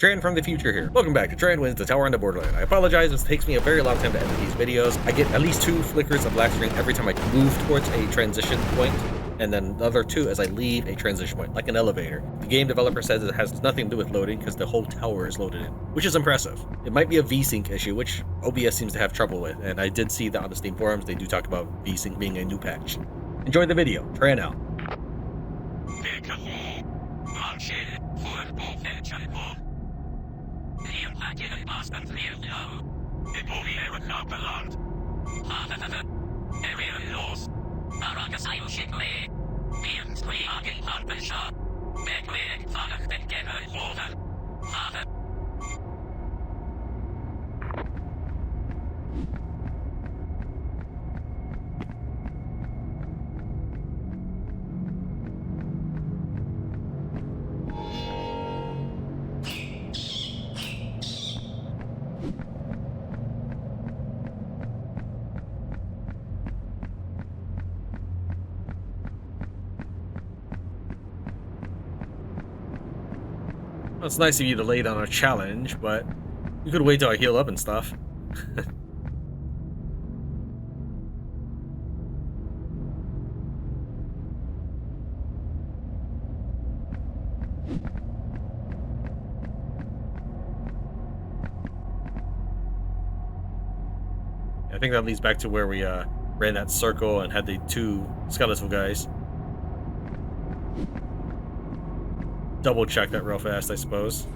Tran from the future here. Welcome back to Tran Wins the Tower on the Borderland. I apologize, this takes me a very long time to edit these videos. I get at least 2 flickers of black screen every time I move towards a transition point, and then the other 2 as I leave a transition point, like an elevator. The game developer says it has nothing to do with loading because the whole tower is loaded in, which is impressive. It might be a VSync issue, which OBS seems to have trouble with, and I did see that on the Steam forums they do talk about VSync being a new patch. Enjoy the video. Tran out. Well, it's nice of you to lay down a challenge, but you could wait till I heal up and stuff. I think that leads back to where we ran that circle and had the 2 skeletal guys. Double check that real fast, I suppose.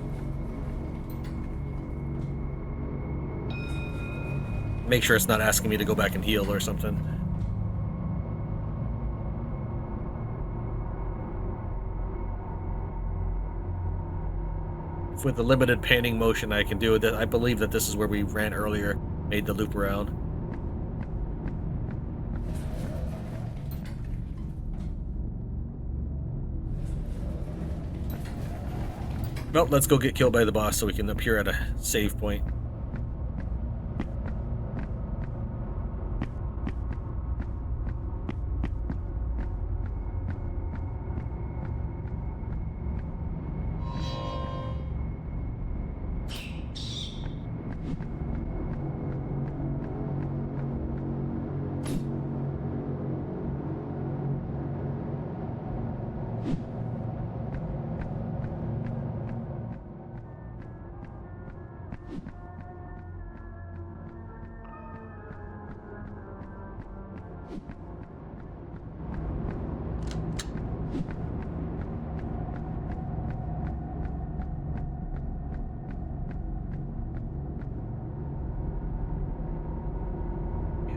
Make sure it's not asking me to go back and heal or something. With the limited panning motion I can do it, I believe that this is where we ran earlier, made the loop around. Well, let's go get killed by the boss so we can appear at a save point.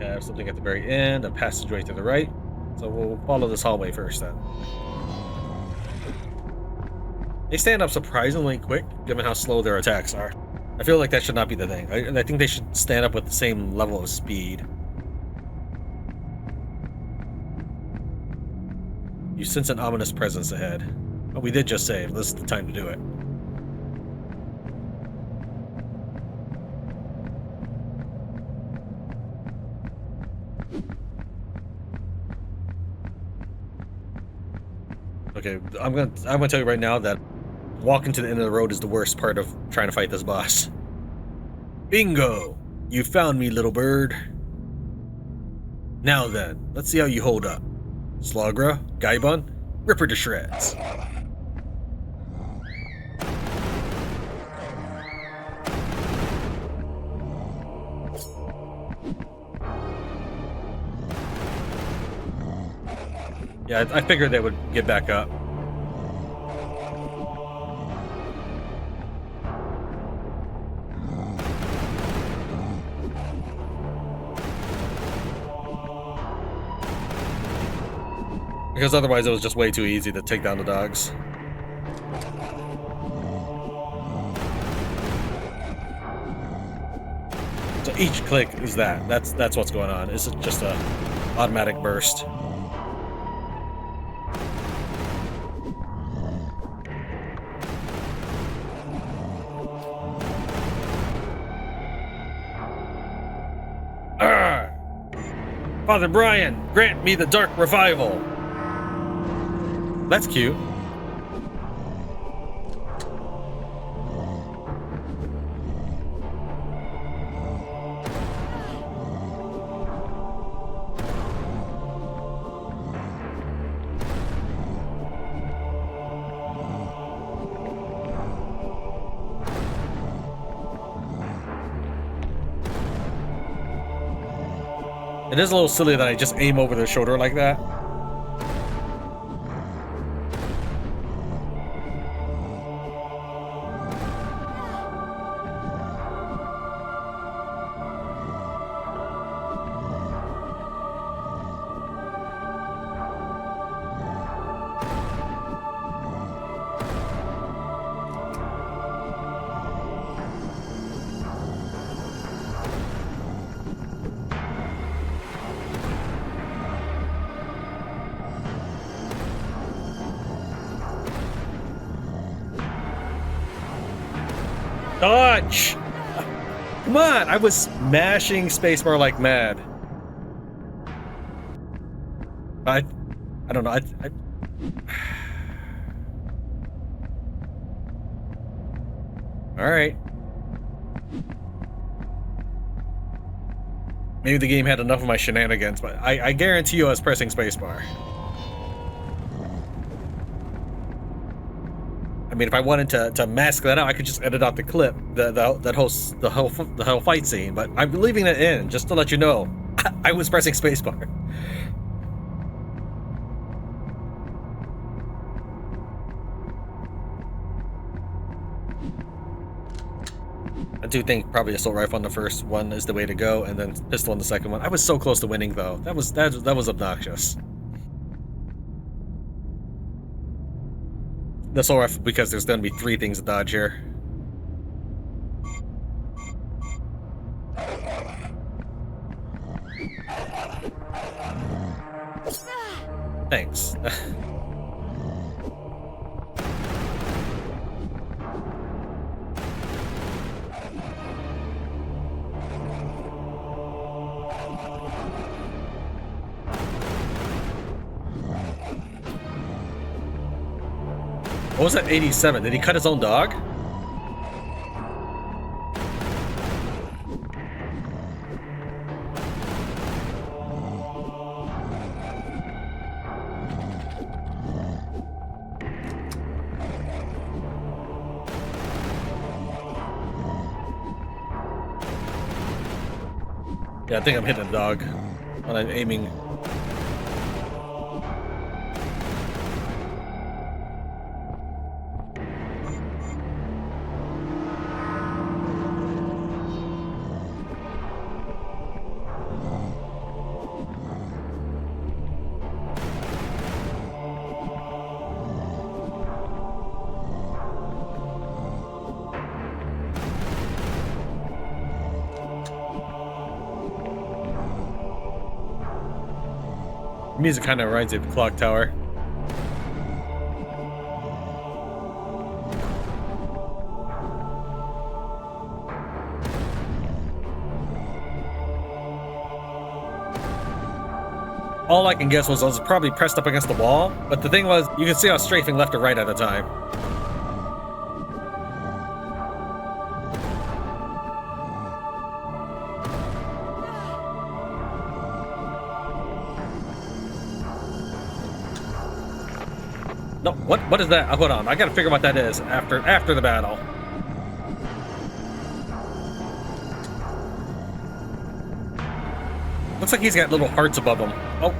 Have something at the very end, a passageway to the right. So we'll follow this hallway first then. They stand up surprisingly quick, given how slow their attacks are. I feel like that should not be the thing. I think they should stand up with the same level of speed. You sense an ominous presence ahead. But we did just save. This is the time to do it. Okay, I'm gonna tell you right now that walking to the end of the road is the worst part of trying to fight this boss. Bingo! You found me, little bird. Now then, let's see how you hold up. Slogra, Gaibon, rip her to shreds. Yeah, I figured they would get back up. Because otherwise it was just way too easy to take down the dogs. So each click is that. That's what's going on. It's just a automatic burst. Father Brian, grant me the dark revival. That's cute. It is a little silly that I just aim over their shoulder like that. Dodge! Come on! I was smashing spacebar like mad. I don't know. All right. Maybe the game had enough of my shenanigans, but I guarantee you I was pressing spacebar. I mean, if I wanted to mask that out, I could just edit out the clip, the whole fight scene. But I'm leaving it in just to let you know I was pressing spacebar. I do think probably assault rifle on the first one is the way to go, and then pistol on the second one. I was so close to winning though. That was obnoxious. The assault rifle, because there's going to be 3 things to dodge here. Thanks. What was that 87? Did he cut his own dog? Yeah, I think I'm hitting a dog when I'm aiming. Music kind of reminds me of the clock tower. All I can guess was I was probably pressed up against the wall, but the thing was, you can see I was strafing left or right at a time. No, what is that? Hold on, I gotta figure out what that is after the battle. Looks like he's got little hearts above him. Oh.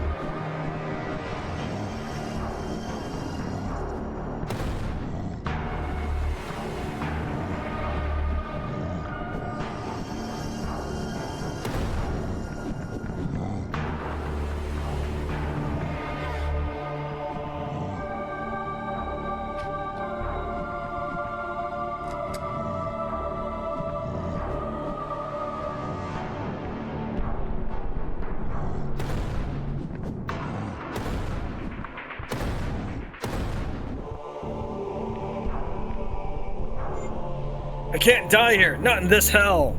I can't die here, not in this hell.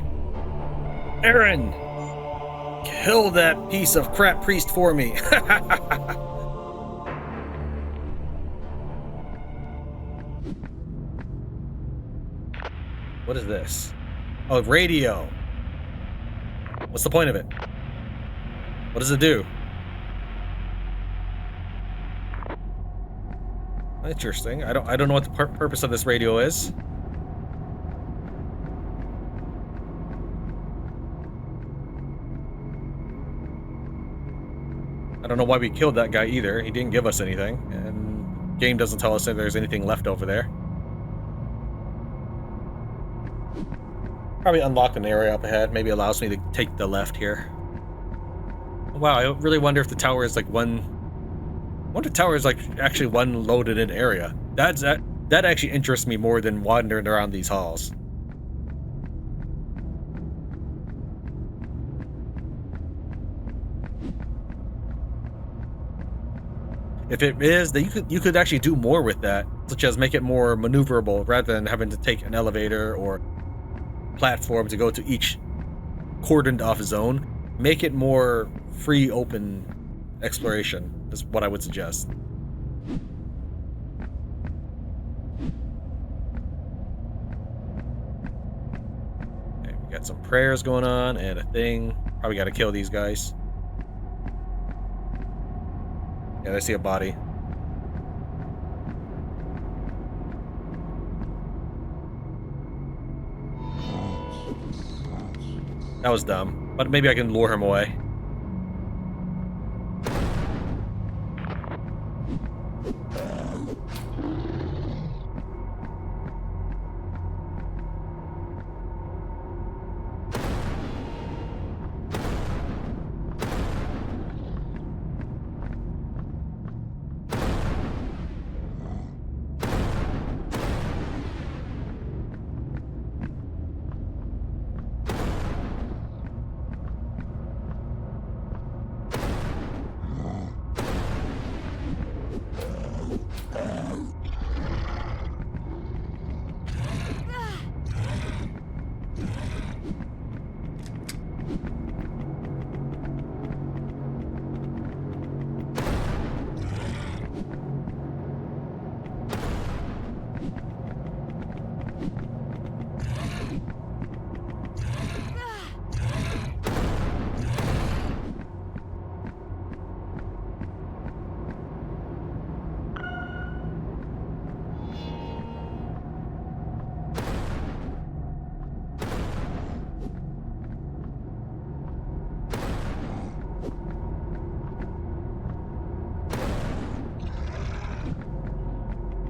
Aaron, kill that piece of crap priest for me. What is this? Oh, radio. What's the point of it? What does it do? Interesting. I don't know what the purpose of this radio is. I don't know why we killed that guy either. He didn't give us anything, and game doesn't tell us if there's anything left over there. Probably unlocked an area up ahead. Maybe allows me to take the left here. Wow, I really wonder if the tower is like one. I wonder if the tower is like actually one loaded in area. That actually interests me more than wandering around these halls. If it is, then you could actually do more with that, such as make it more maneuverable rather than having to take an elevator or platform to go to each cordoned off zone. Make it more free, open exploration is what I would suggest. Okay, we got some prayers going on and a thing. Probably got to kill these guys. Yeah, I see a body. That was dumb, but maybe I can lure him away.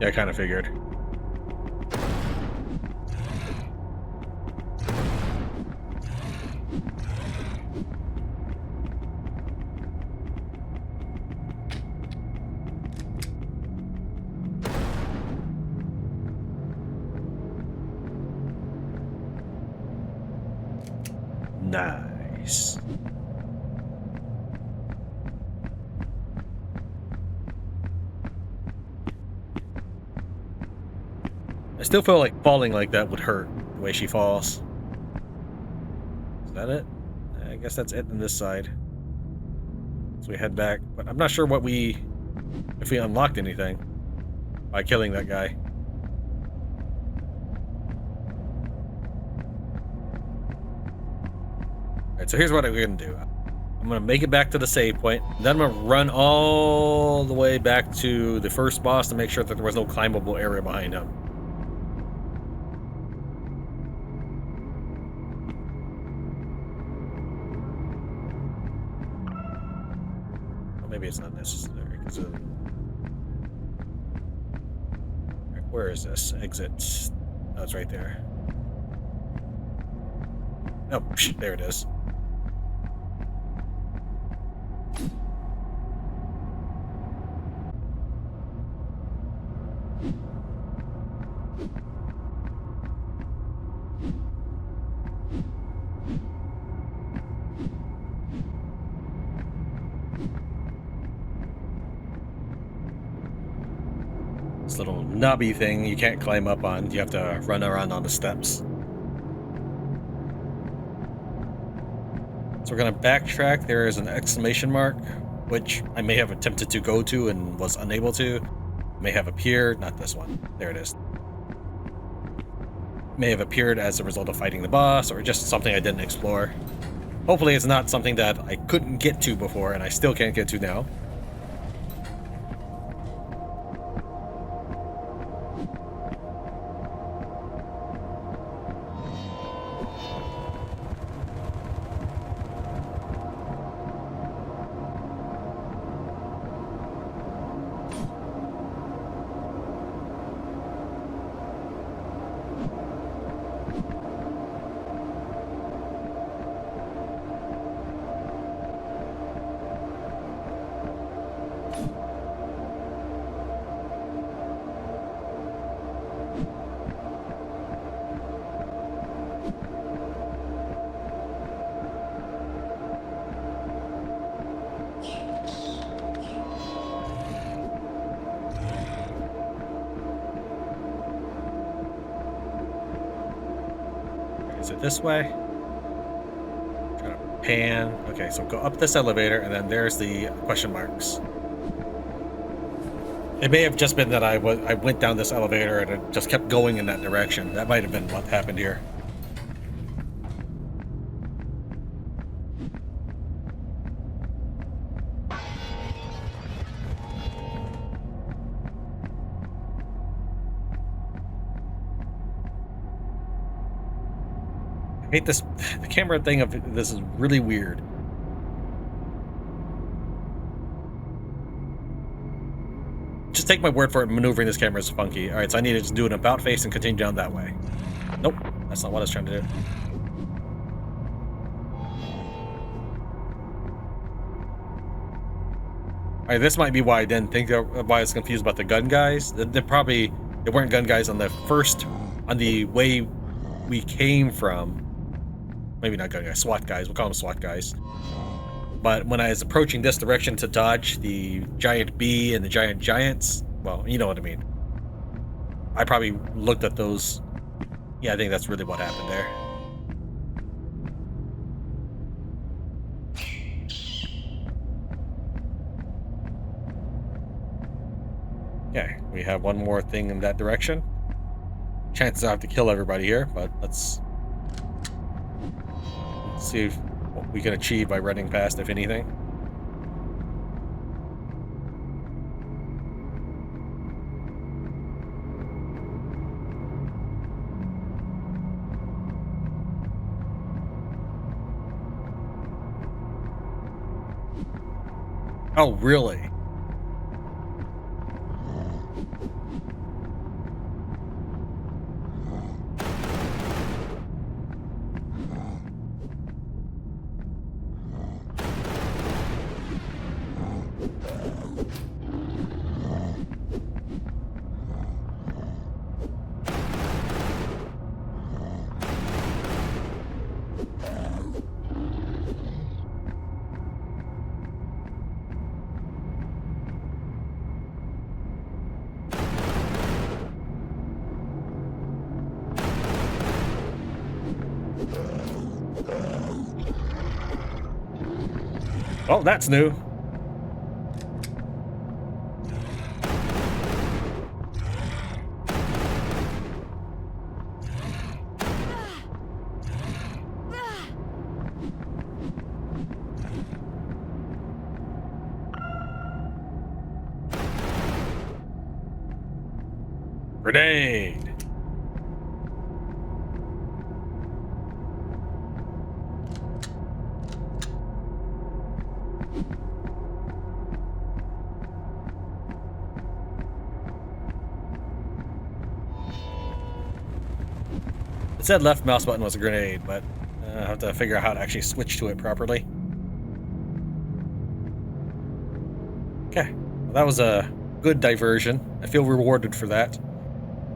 Yeah, I kind of figured. Nice. I still feel like falling like that would hurt, the way she falls. Is that it? I guess that's it on this side. So we head back, but I'm not sure if we unlocked anything by killing that guy. Alright, so here's what we're gonna do. I'm gonna make it back to the save point, then I'm gonna run all the way back to the first boss to make sure that there was no climbable area behind him. Maybe it's not necessary because where is this exit? Oh, it's right there. Oh, there it is. This little knobby thing you can't climb up on. You have to run around on the steps. So we're gonna backtrack. There is an exclamation mark, which I may have attempted to go to and was unable to. May have appeared, not this one. There it is. May have appeared as a result of fighting the boss, or just something I didn't explore. Hopefully it's not something that I couldn't get to before and I still can't get to now. Is it this way? Try to pan. Okay, so go up this elevator, and then there's the question marks. It may have just been that I went down this elevator and it just kept going in that direction. That might have been what happened here. I hate this. The camera thing of this is really weird. Just take my word for it, maneuvering this camera is funky. Alright, so I need to just do an about face and continue down that way. Nope, that's not what I was trying to do. Alright, this might be why I didn't think, why I was confused about the gun guys. They weren't gun guys on the way we came from. Maybe not gun guys, SWAT guys, we'll call them SWAT guys. But when I was approaching this direction to dodge the giant bee and the giants, well, you know what I mean. I probably looked at those. Yeah, I think that's really what happened there. Okay, we have one more thing in that direction. Chances I have to kill everybody here, but let's see what we can achieve by running past, if anything. Oh, really? Oh, that's new. Grenade. It said left mouse button was a grenade, but I have to figure out how to actually switch to it properly. Okay, well, that was a good diversion. I feel rewarded for that.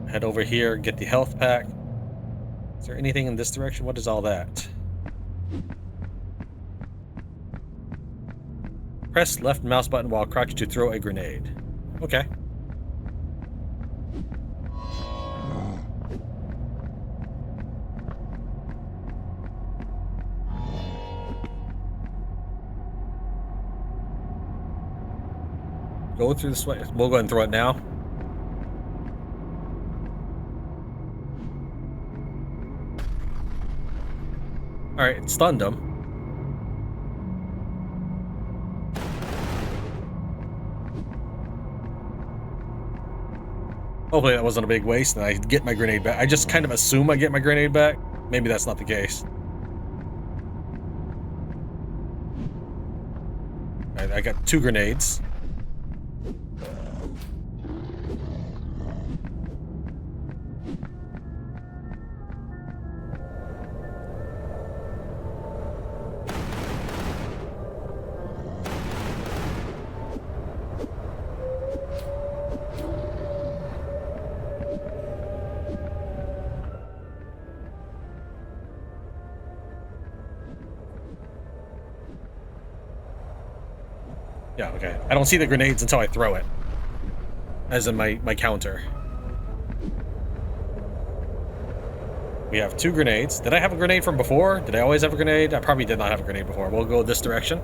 Head over here, get the health pack. Is there anything in this direction? What is all that? Press left mouse button while crouched to throw a grenade. Okay. Go through this way. We'll go ahead and throw it now. Alright, it stunned him. Hopefully that wasn't a big waste and I get my grenade back. I just kind of assume I get my grenade back. Maybe that's not the case. Alright, I got 2 grenades. Yeah, okay. I don't see the grenades until I throw it. As in my counter. We have 2 grenades. Did I have a grenade from before? Did I always have a grenade? I probably did not have a grenade before. We'll go this direction.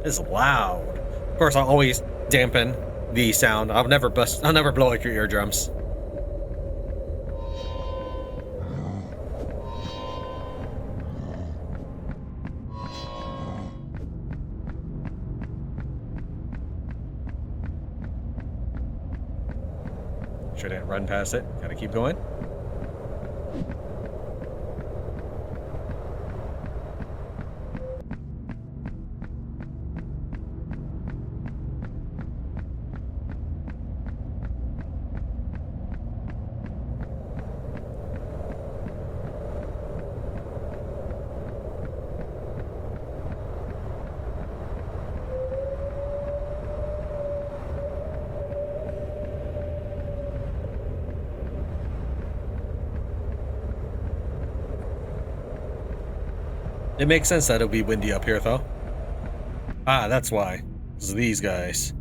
It's loud. Of course, I'll always dampen the sound. I'll never blow out your eardrums. Sure didn't run past it. Gotta keep going. It makes sense that it'll be windy up here, though. Ah, that's why. It's these guys.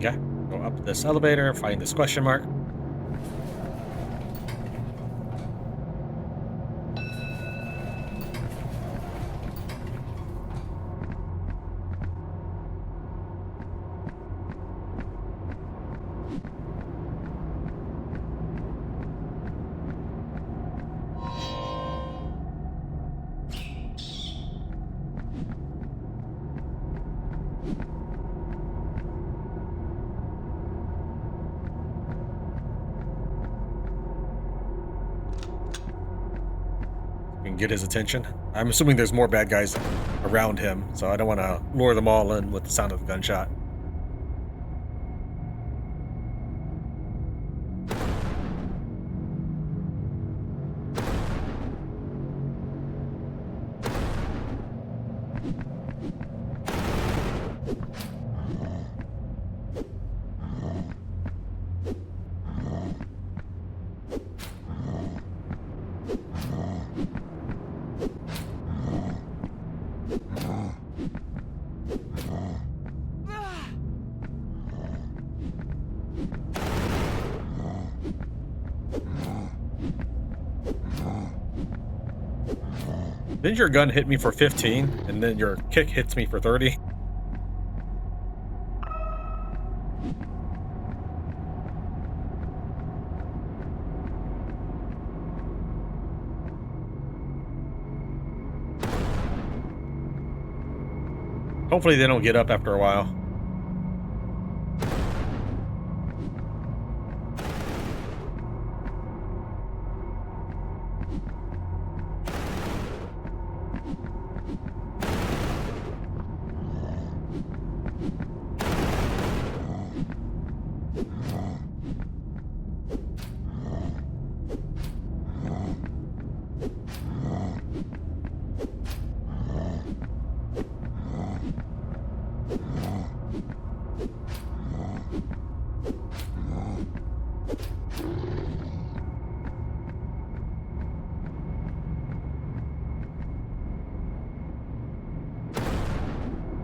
Okay, go up this elevator, find this question mark. Get his attention. I'm assuming there's more bad guys around him, so I don't want to lure them all in with the sound of the gunshot. Didn't your gun hit me for 15, and then your kick hits me for 30? Hopefully they don't get up after a while.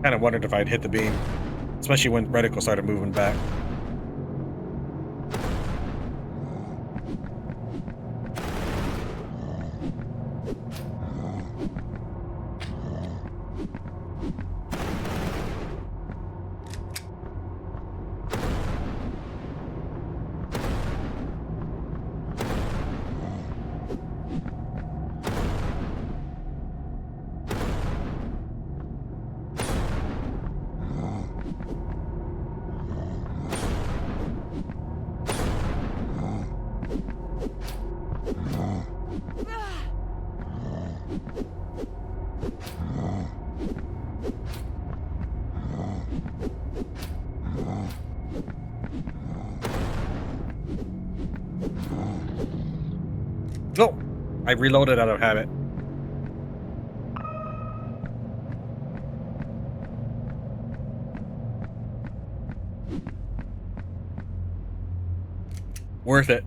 Kind of wondered if I'd hit the beam, especially when reticle started moving back. Oh! I reloaded out of habit. Worth it.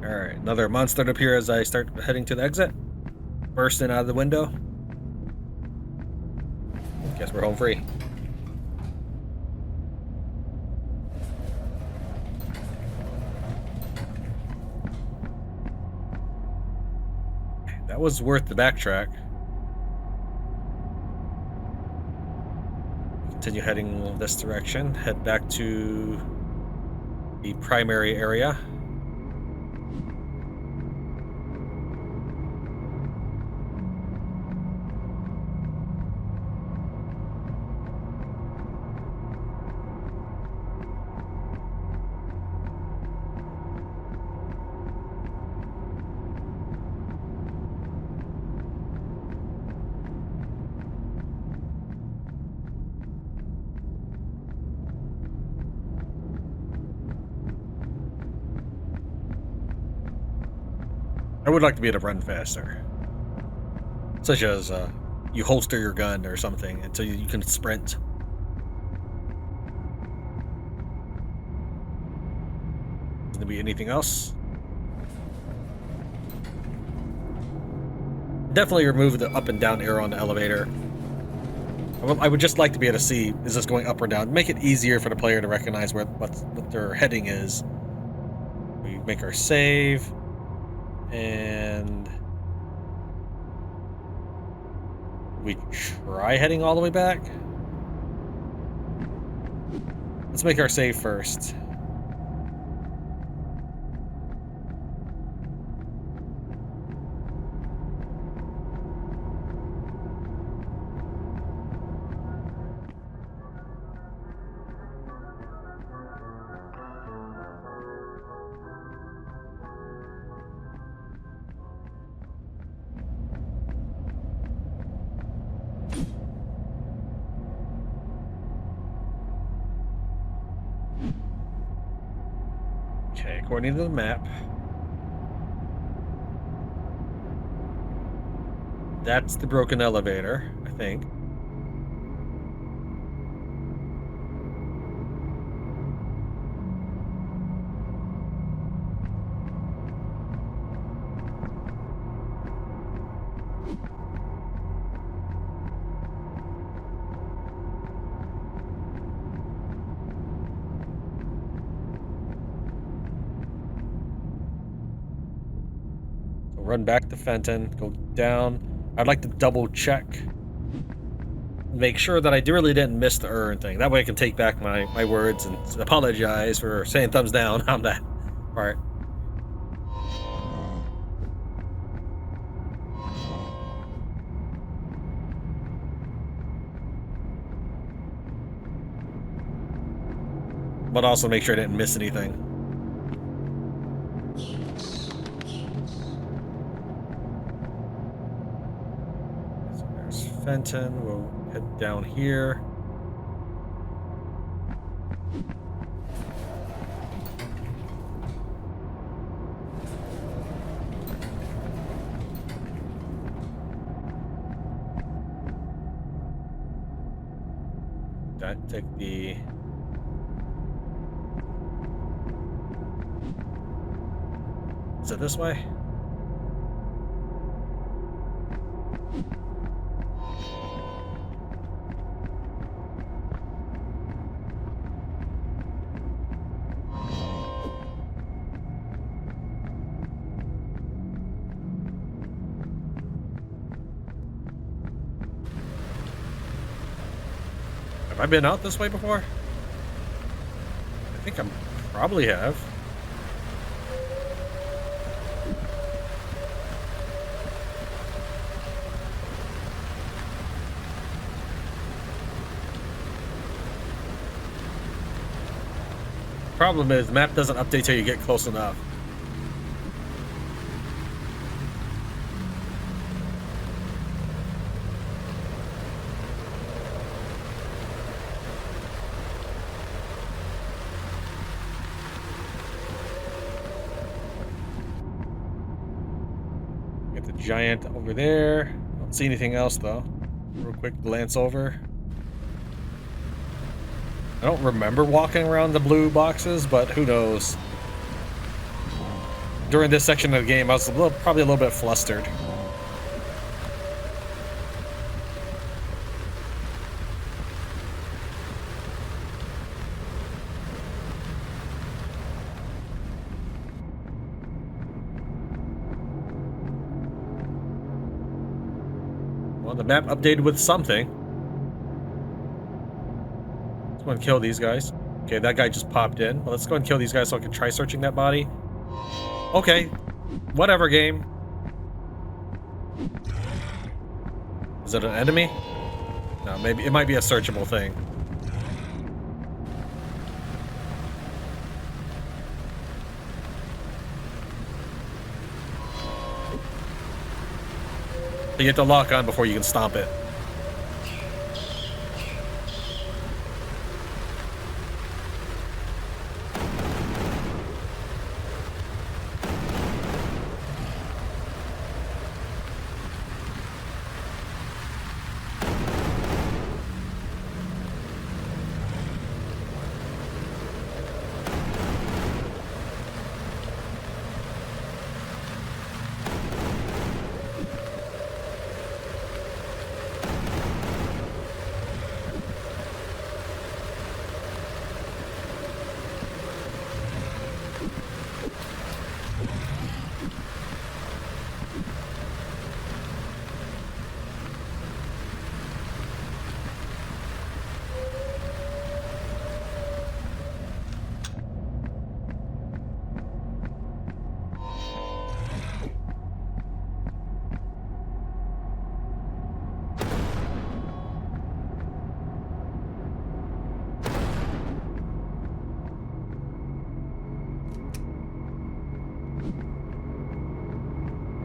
Alright, another monster to appear as I start heading to the exit. Bursting out of the window. Guess we're home free. That was worth the backtrack. Continue heading this direction. Head back to the primary area. I would like to be able to run faster. Such as you holster your gun or something until you can sprint. Is there be anything else? Definitely remove the up and down arrow on the elevator. I would just like to be able to see, is this going up or down? Make it easier for the player to recognize what their heading is. We make our save. And we try heading all the way back. Let's make our save first. Okay, according to the map, that's the broken elevator, I think. Run back to Fenton, go down. I'd like to double check, make sure that I really didn't miss the urn thing. That way I can take back my words and apologize for saying thumbs down on that part. But also make sure I didn't miss anything. Fenton, we'll head down here. Take the Is it this way? Have I been out this way before? I think I probably have. problem is the map doesn't update till you get close enough. Get the giant over there. Don't see anything else though. Real quick glance over. I don't remember walking around the blue boxes, but who knows. During this section of the game, I was probably a little bit flustered. Well, the map updated with something. Let's go and kill these guys. Okay, that guy just popped in. Well, let's go and kill these guys so I can try searching that body. Okay, whatever, game. Is it an enemy? No, maybe it might be a searchable thing. You have to lock on before you can stomp it.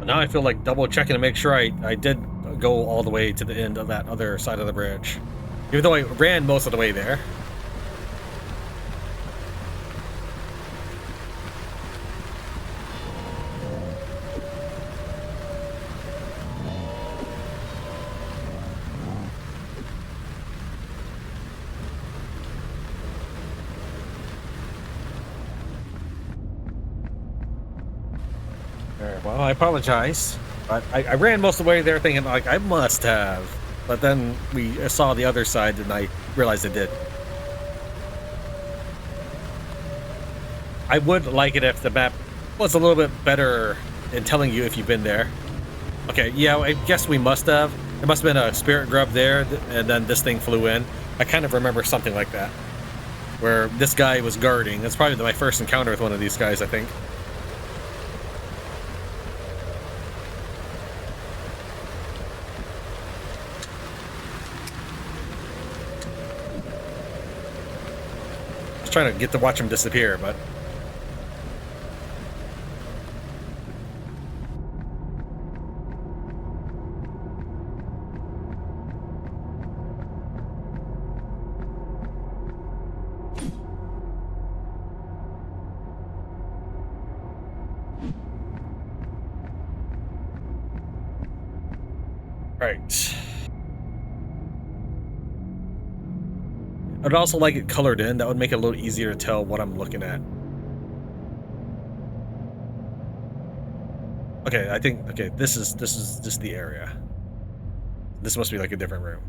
Now I feel like double checking to make sure I did go all the way to the end of that other side of the bridge. Even though I ran most of the way there. Well, I apologize. I ran most of the way there thinking, like, I must have. But then we saw the other side and I realized I did. I would like it if the map was a little bit better in telling you if you've been there. Okay, yeah, I guess we must have. There must have been a spirit grub there, and then this thing flew in. I kind of remember something like that. Where this guy was guarding. That's probably my first encounter with one of these guys, I think. Trying to get to watch him disappear, but right. I'd also like it colored in. That would make it a little easier to tell what I'm looking at. Okay, I think this is just the area. This must be like a different room.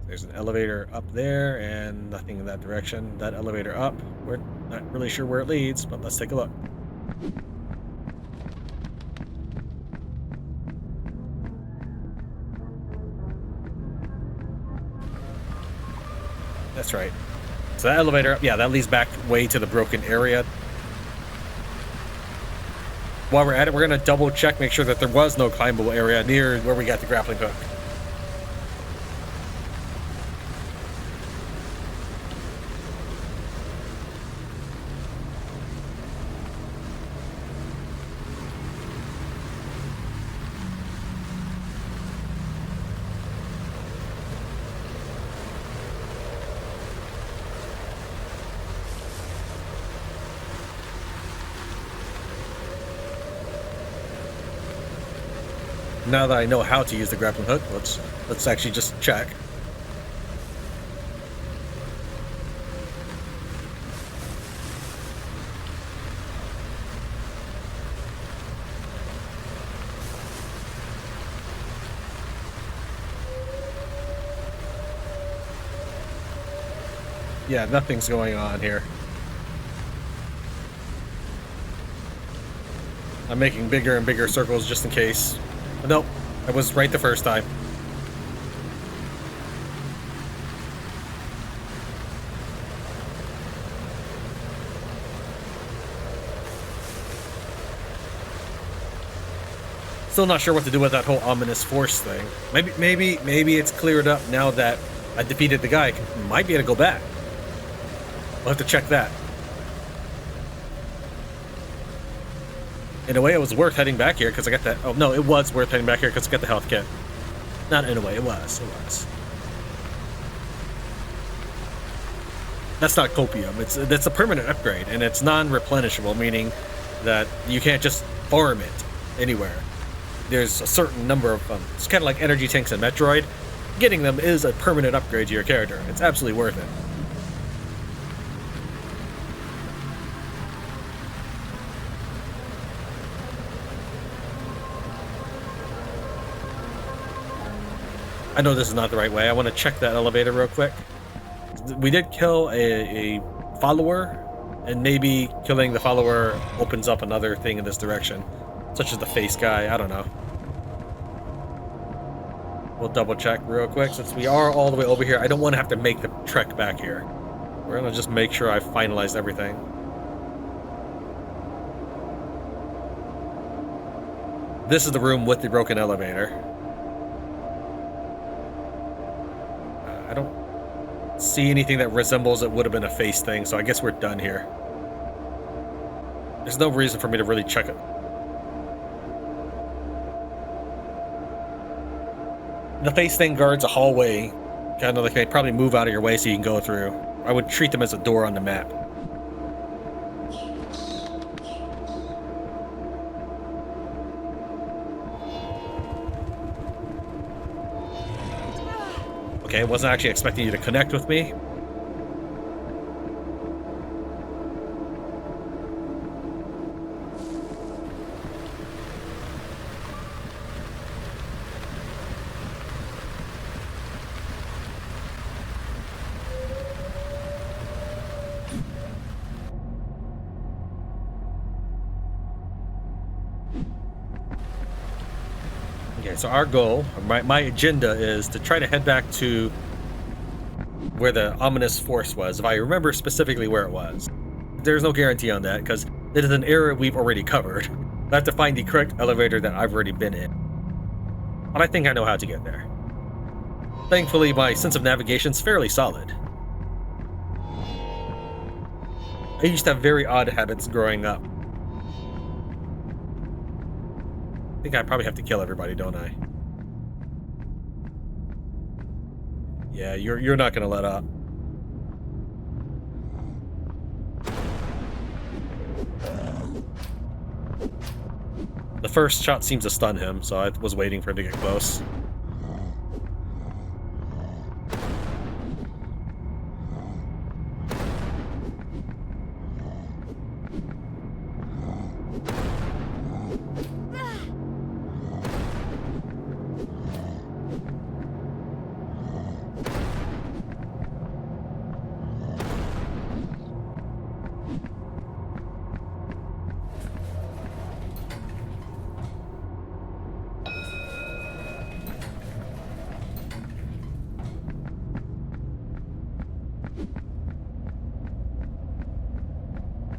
There's an elevator up there and nothing in that direction. That elevator up, we're not really sure where it leads, but let's take a look. That's right. So that elevator, yeah, that leads back way to the broken area. While we're at it, we're going to double check, make sure that there was no climbable area near where we got the grappling hook. now that I know how to use the grappling hook, let's actually just check. Yeah, nothing's going on here. I'm making bigger and bigger circles just in case. But nope, I was right the first time. Still not sure what to do with that whole ominous force thing. Maybe it's cleared up now that I defeated the guy. I might be able to go back. I'll have to check that. In a way, it was worth heading back here because I got that. Oh no, it was worth heading back here because I got the health kit. Not in a way, it was. That's not copium. That's a permanent upgrade, and it's non-replenishable, meaning that you can't just farm it anywhere. There's a certain number of it's kind of like energy tanks in Metroid. Getting them is a permanent upgrade to your character. It's absolutely worth it. I know this is not the right way. I want to check that elevator real quick. We did kill a follower, and maybe killing the follower opens up another thing in this direction, such as the face guy. I don't know. We'll double check real quick since we are all the way over here. I don't want to have to make the trek back here. We're gonna just make sure I finalized everything. This is the room with the broken elevator. I don't see anything that resembles it would have been a face thing, so I guess we're done here. There's no reason for me to really check it. The face thing guards a hallway, kind of like they probably move out of your way so you can go through. I would treat them as a door on the map. Okay, wasn't actually expecting you to connect with me. Okay, so our goal, my agenda is to try to head back to where the ominous force was, if I remember specifically where it was. There's no guarantee on that, because it is an area we've already covered. I have to find the correct elevator that I've already been in. But I think I know how to get there. Thankfully, my sense of navigation is fairly solid. I used to have very odd habits growing up. I think I probably have to kill everybody, don't I? Yeah, you're not gonna let up. The first shot seems to stun him, so I was waiting for him to get close.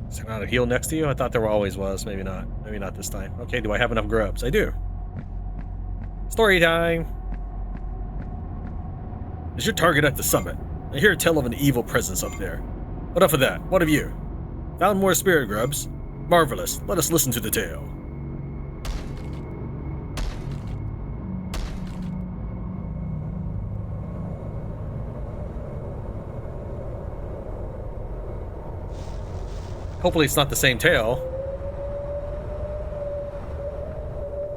Is there not a heal next to you? I thought there always was. Maybe not. Maybe not this time. Okay, do I have enough grubs? I do. Story time! Is your target at the summit? I hear tell of an evil presence up there. What of that? What of you? Found more spirit grubs? Marvelous. Let us listen to the tale. Hopefully it's not the same tale.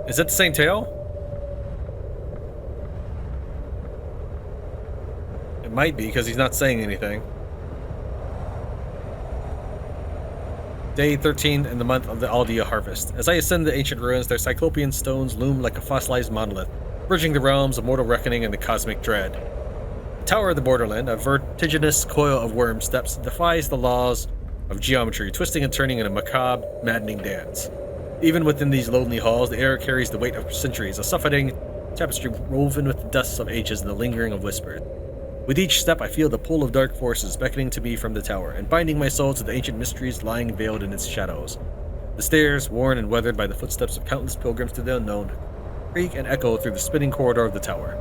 Is it the same tale? might be, because he's not saying anything. Day 13 in the month of the Aldea harvest. As I ascend the ancient ruins, their cyclopean stones loom like a fossilized monolith, bridging the realms of mortal reckoning and the cosmic dread. The Tower of the Borderland, a vertiginous coil of worm steps, defies the laws of geometry, twisting and turning in a macabre, maddening dance. Even within these lonely halls, the air carries the weight of centuries, a suffocating tapestry woven with the dusts of ages and the lingering of whispers. With each step, I feel the pull of dark forces beckoning to me from the tower, and binding my soul to the ancient mysteries lying veiled in its shadows. The stairs, worn and weathered by the footsteps of countless pilgrims to the unknown, creak and echo through the spinning corridor of the tower.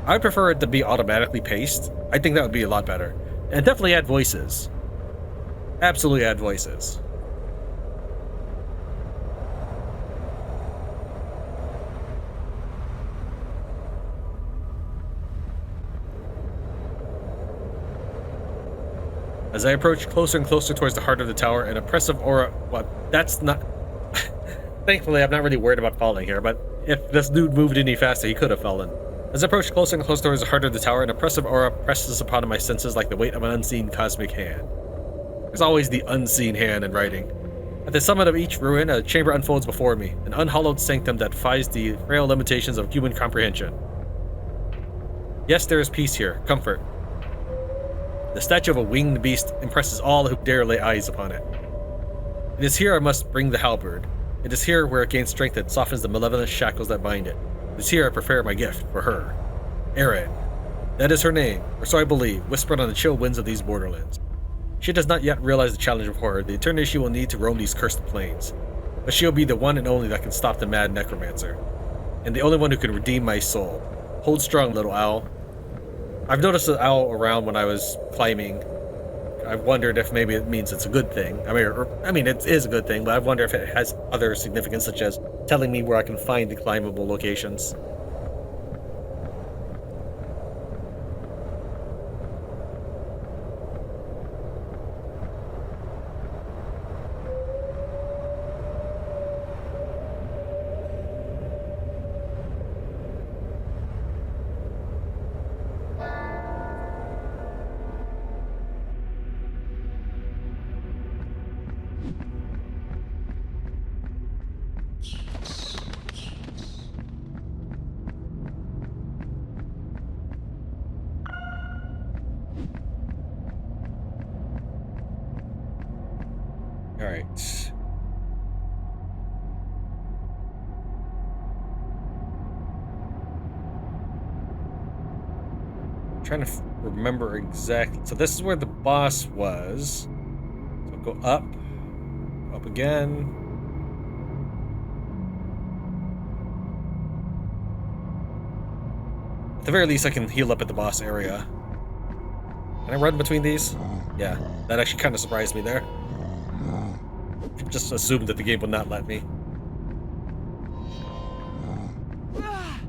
I prefer it to be automatically paced. I think that would be a lot better. And definitely add voices. Absolutely add voices. As I approach closer and closer towards the heart of the tower, an oppressive aura... Well, that's not... Thankfully, I'm not really worried about falling here, but if this dude moved any faster, he could have fallen. As I approach closer and closer towards the heart of the tower, an oppressive aura presses upon my senses like the weight of an unseen cosmic hand. There's always the unseen hand in writing. At the summit of each ruin, a chamber unfolds before me, an unhallowed sanctum that defies the frail limitations of human comprehension. Yes, there is peace here, comfort. The statue of a winged beast impresses all who dare lay eyes upon it. It is here I must bring the halberd. It is here where it gains strength that softens the malevolent shackles that bind it. It is here I prepare my gift for her. Erin. That is her name, or so I believe, whispered on the chill winds of these borderlands. She does not yet realize the challenge of horror, the eternity she will need to roam these cursed plains. But she will be the one and only that can stop the mad necromancer. And the only one who can redeem my soul. Hold strong, little owl. I've noticed an owl around when I was climbing. I've wondered if maybe it means it's a good thing. I mean, it is a good thing, but I wonder if it has other significance, such as telling me where I can find the climbable locations. Alright. Trying to remember exactly. So this is where the boss was. So go up. Up again. At the very least, I can heal up at the boss area. Can I run between these? Yeah, that actually kind of surprised me there. I just assumed that the game would not let me.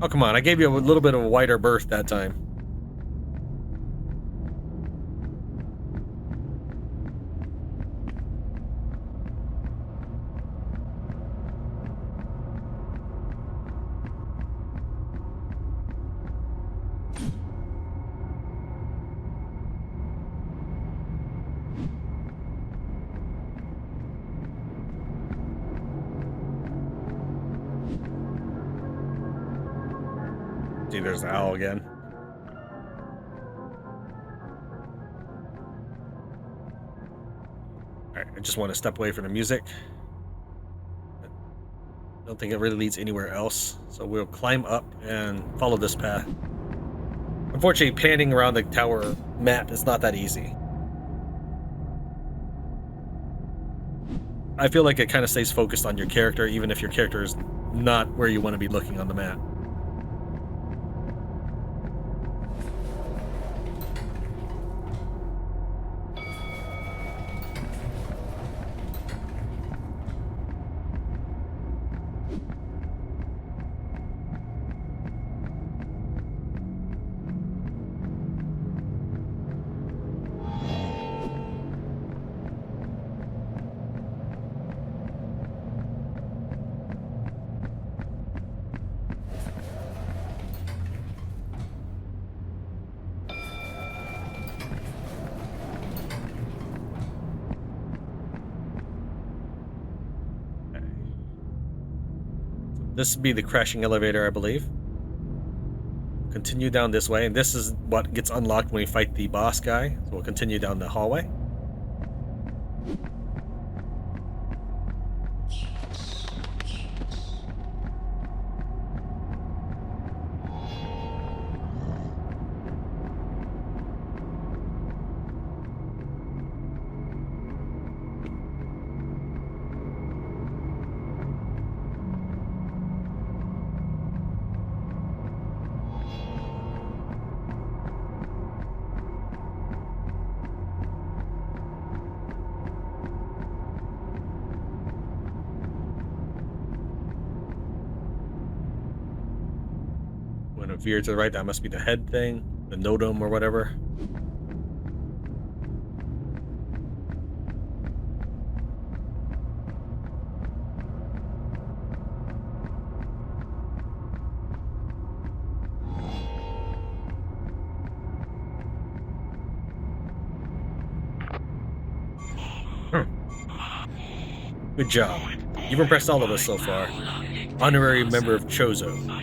Oh, come on. I gave you a little bit of a wider berth that time. See, there's the owl again. Alright, I just want to step away from the music. I don't think it really leads anywhere else, so we'll climb up and follow this path. Unfortunately, panning around the tower map is not that easy. I feel like it kind of stays focused on your character, even if your character is not where you want to be looking on the map. This would be the crashing elevator, I believe. Continue down this way, and this is what gets unlocked when we fight the boss guy. So we'll continue down the hallway. When it veered to the right, that must be the head thing, the nodum or whatever. Good job. You've impressed all of us so far. Honorary member of Chozo.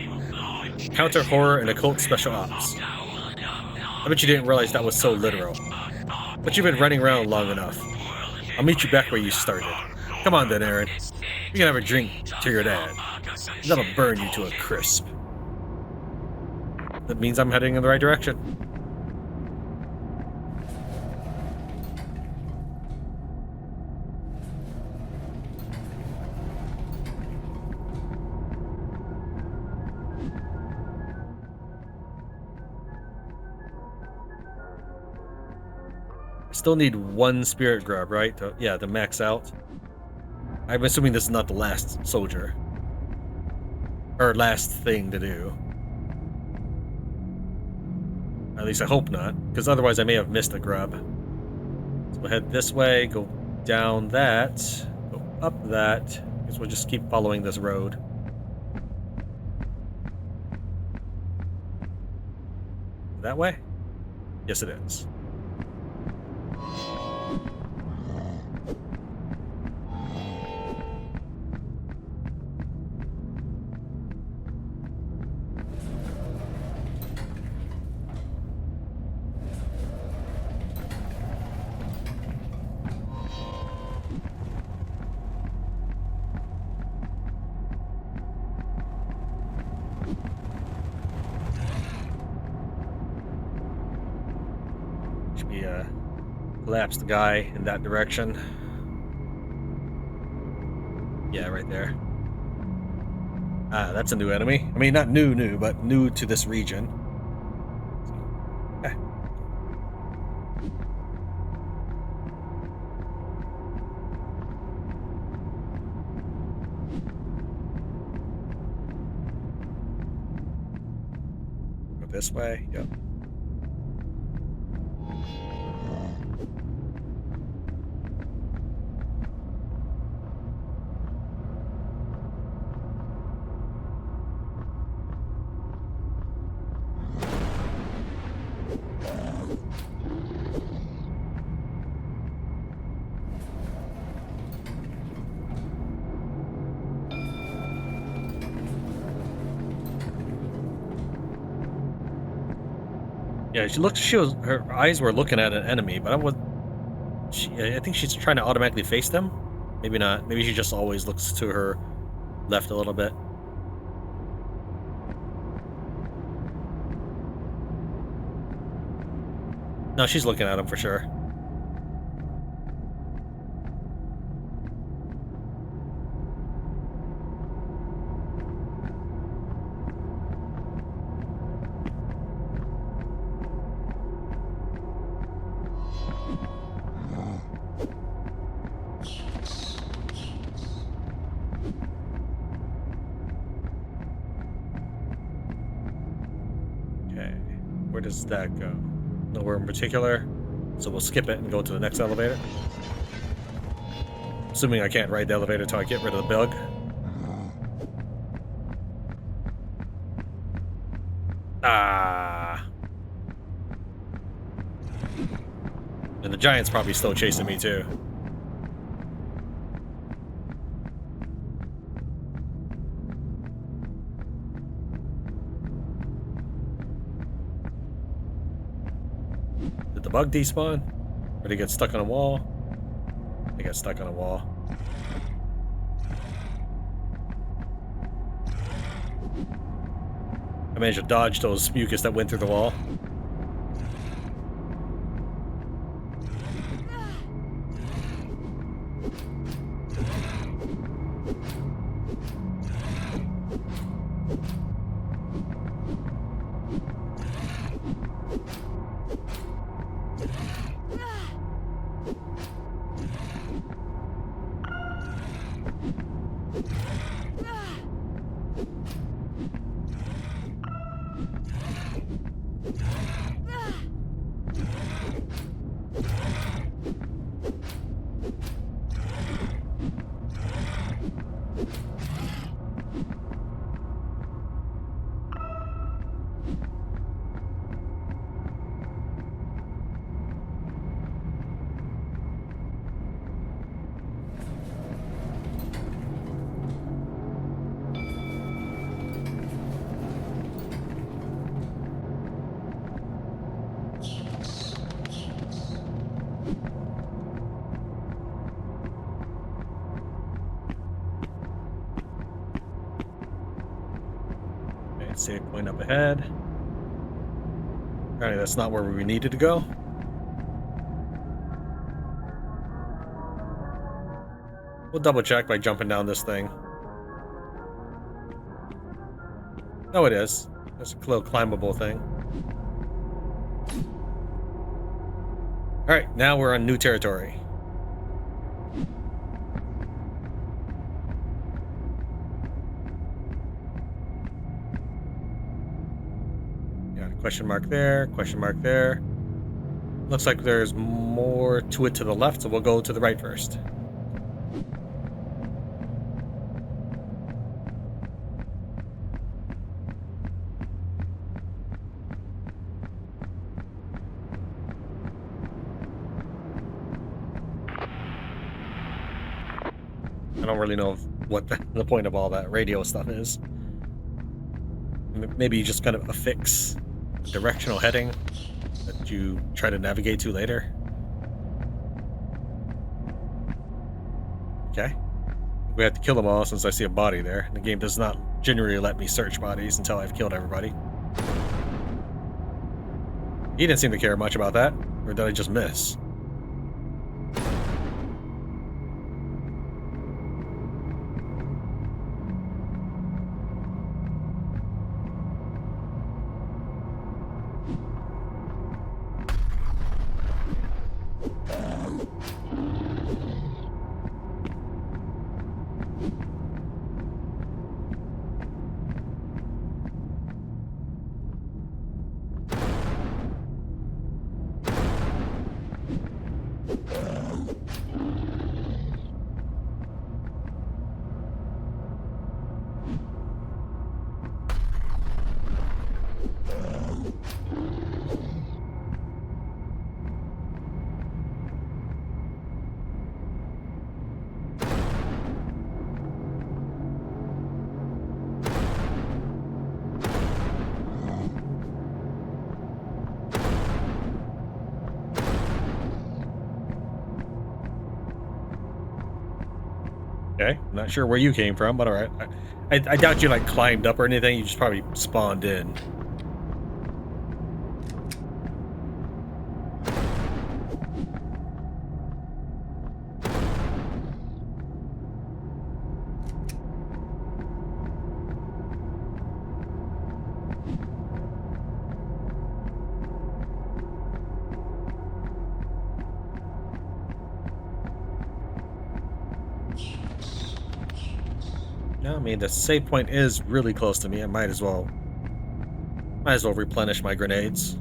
Counter horror and occult special ops. I bet you didn't realize that was so literal. But you've been running around long enough. I'll meet you back where you started. Come on then, Aaron. You can have a drink to your dad. That'll burn you to a crisp. That means I'm heading in the right direction. Still need one spirit grub, right? Yeah, to max out. I'm assuming this is not the last soldier. Or last thing to do. At least I hope not, because otherwise I may have missed a grub. So we'll head this way, go down that, go up that. Guess we'll just keep following this road. That way? Yes, it is. Collapse the guy in that direction. Yeah, right there. Ah, that's a new enemy. I mean, not new, but new to this region. Okay. Go this way. Yep. Yeah, her eyes were looking at an enemy, but I think she's trying to automatically face them. Maybe not. Maybe she just always looks to her left a little bit. No, she's looking at him for sure. Where does that go? Nowhere in particular. So we'll skip it and go to the next elevator. Assuming I can't ride the elevator until I get rid of the bug. Ah. And the giant's probably still chasing me too. the bug despawn? Or did he get stuck on a wall? He got stuck on a wall. I managed to dodge those mucus that went through the wall. Save point up ahead. Apparently that's not where we needed to go. We'll double check by jumping down this thing. Oh, it is. There's a little climbable thing. Alright, now we're on new territory. Question mark there, question mark there. Looks like there's more to it to the left, so we'll go to the right first. I don't really know what the point of all that radio stuff is. Maybe you just kind of affix directional heading that you try to navigate to later. Okay. We have to kill them all since I see a body there. The game does not generally let me search bodies until I've killed everybody. He didn't seem to care much about that. Or did I just miss? Okay, I'm not sure where you came from, but alright. I doubt you like climbed up or anything, you just probably spawned in. No, I mean the save point is really close to me. I might as well replenish my grenades.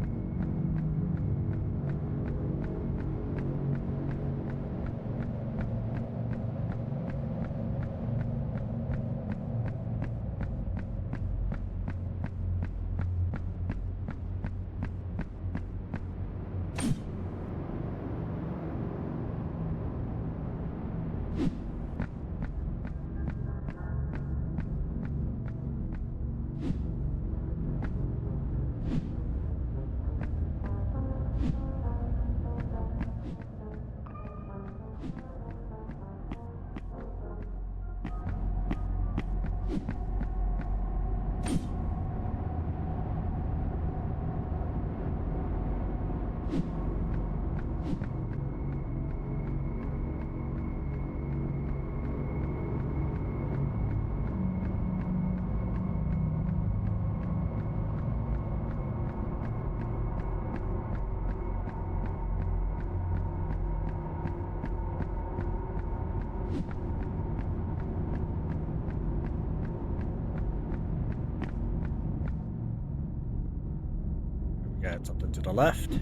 Got something to the left.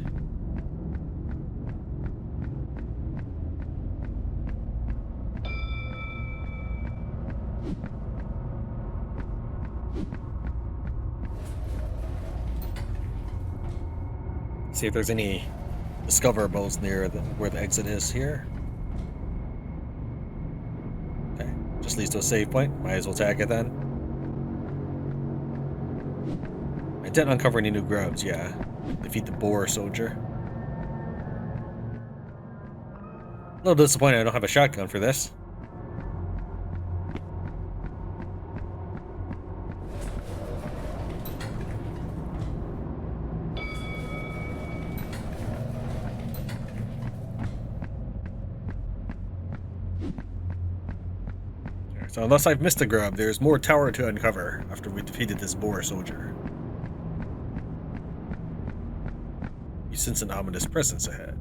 See if there's any discoverables near where the exit is here. Okay, just leads to a save point. Might as well tag it then. I didn't uncover any new grubs, yeah. Defeat the boar soldier. A little disappointed I don't have a shotgun for this. So unless I've missed a grub, there's more tower to uncover after we defeated this boar soldier. You sense an ominous presence ahead.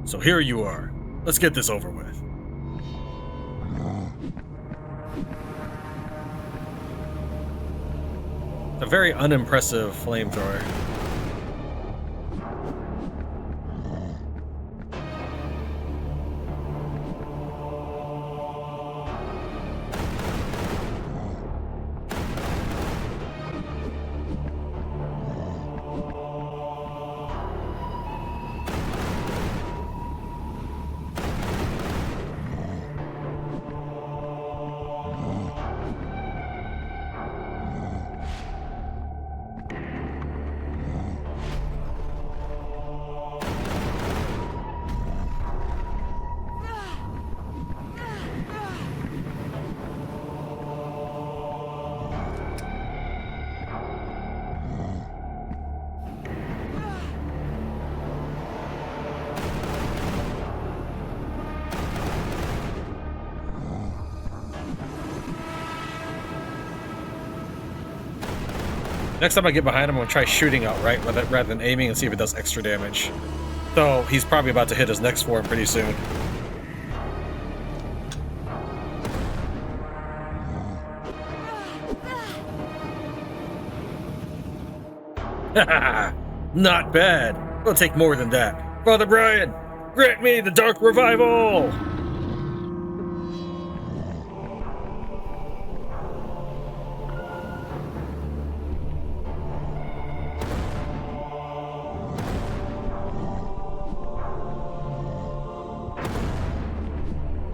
So here you are. Let's get this over with. It's a very unimpressive flamethrower. Next time I get behind him, I'm gonna try shooting outright rather than aiming and see if it does extra damage. Though he's probably about to hit his next form pretty soon. Haha! Not bad. It'll take more than that. Father Brian, grant me the Dark Revival!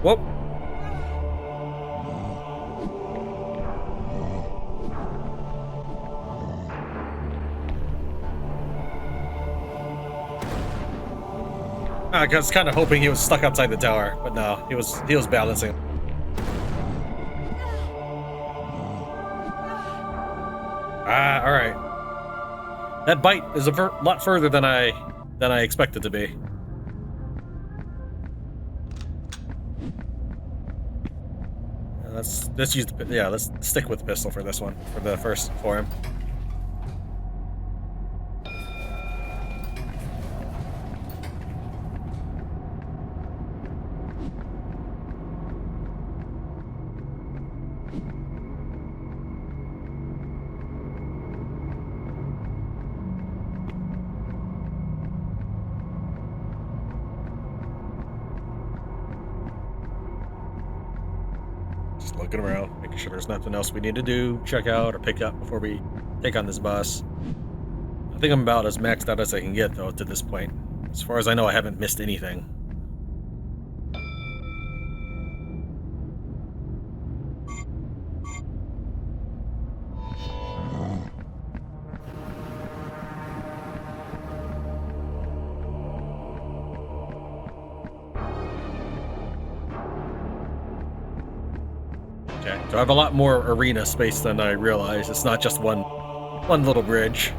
Whoop. I was kind of hoping he was stuck outside the tower, but no, he was balancing. All right. That bite is a lot further than I expected to be. Let's use let's stick with the pistol for this one, for the first form. Looking around, making sure there's nothing else we need to do, check out, or pick up before we take on this boss. I think I'm about as maxed out as I can get, though, to this point. As far as I know, I haven't missed anything. Okay, so I have a lot more arena space than I realized. It's not just one little bridge.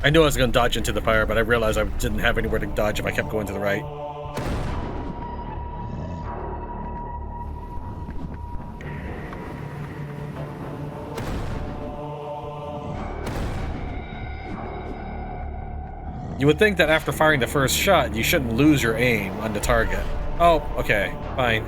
I knew I was going to dodge into the fire, but I realized I didn't have anywhere to dodge if I kept going to the right. You would think that after firing the first shot, you shouldn't lose your aim on the target. Oh, okay, fine.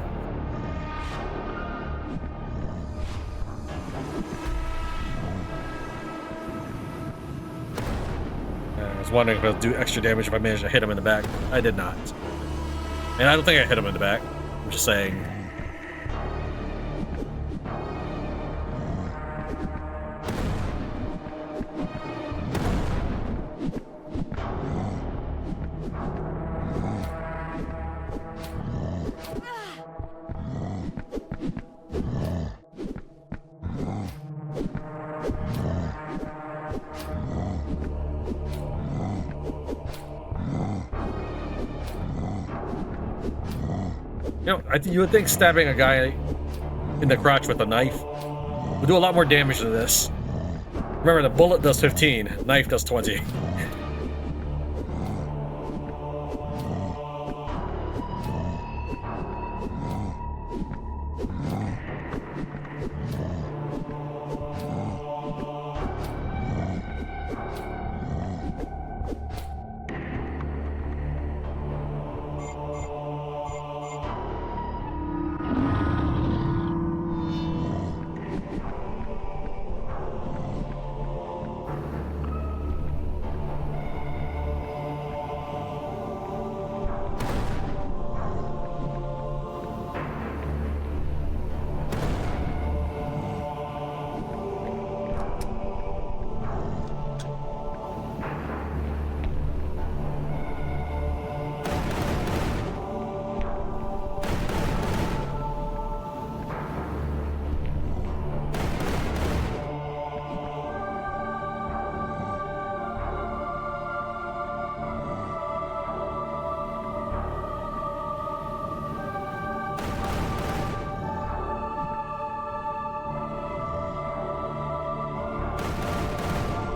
I was wondering if it would do extra damage if I managed to hit him in the back. I did not. And I don't think I hit him in the back. I'm just saying. You know, you would think stabbing a guy in the crotch with a knife would do a lot more damage than this. Remember, the bullet does 15, knife does 20.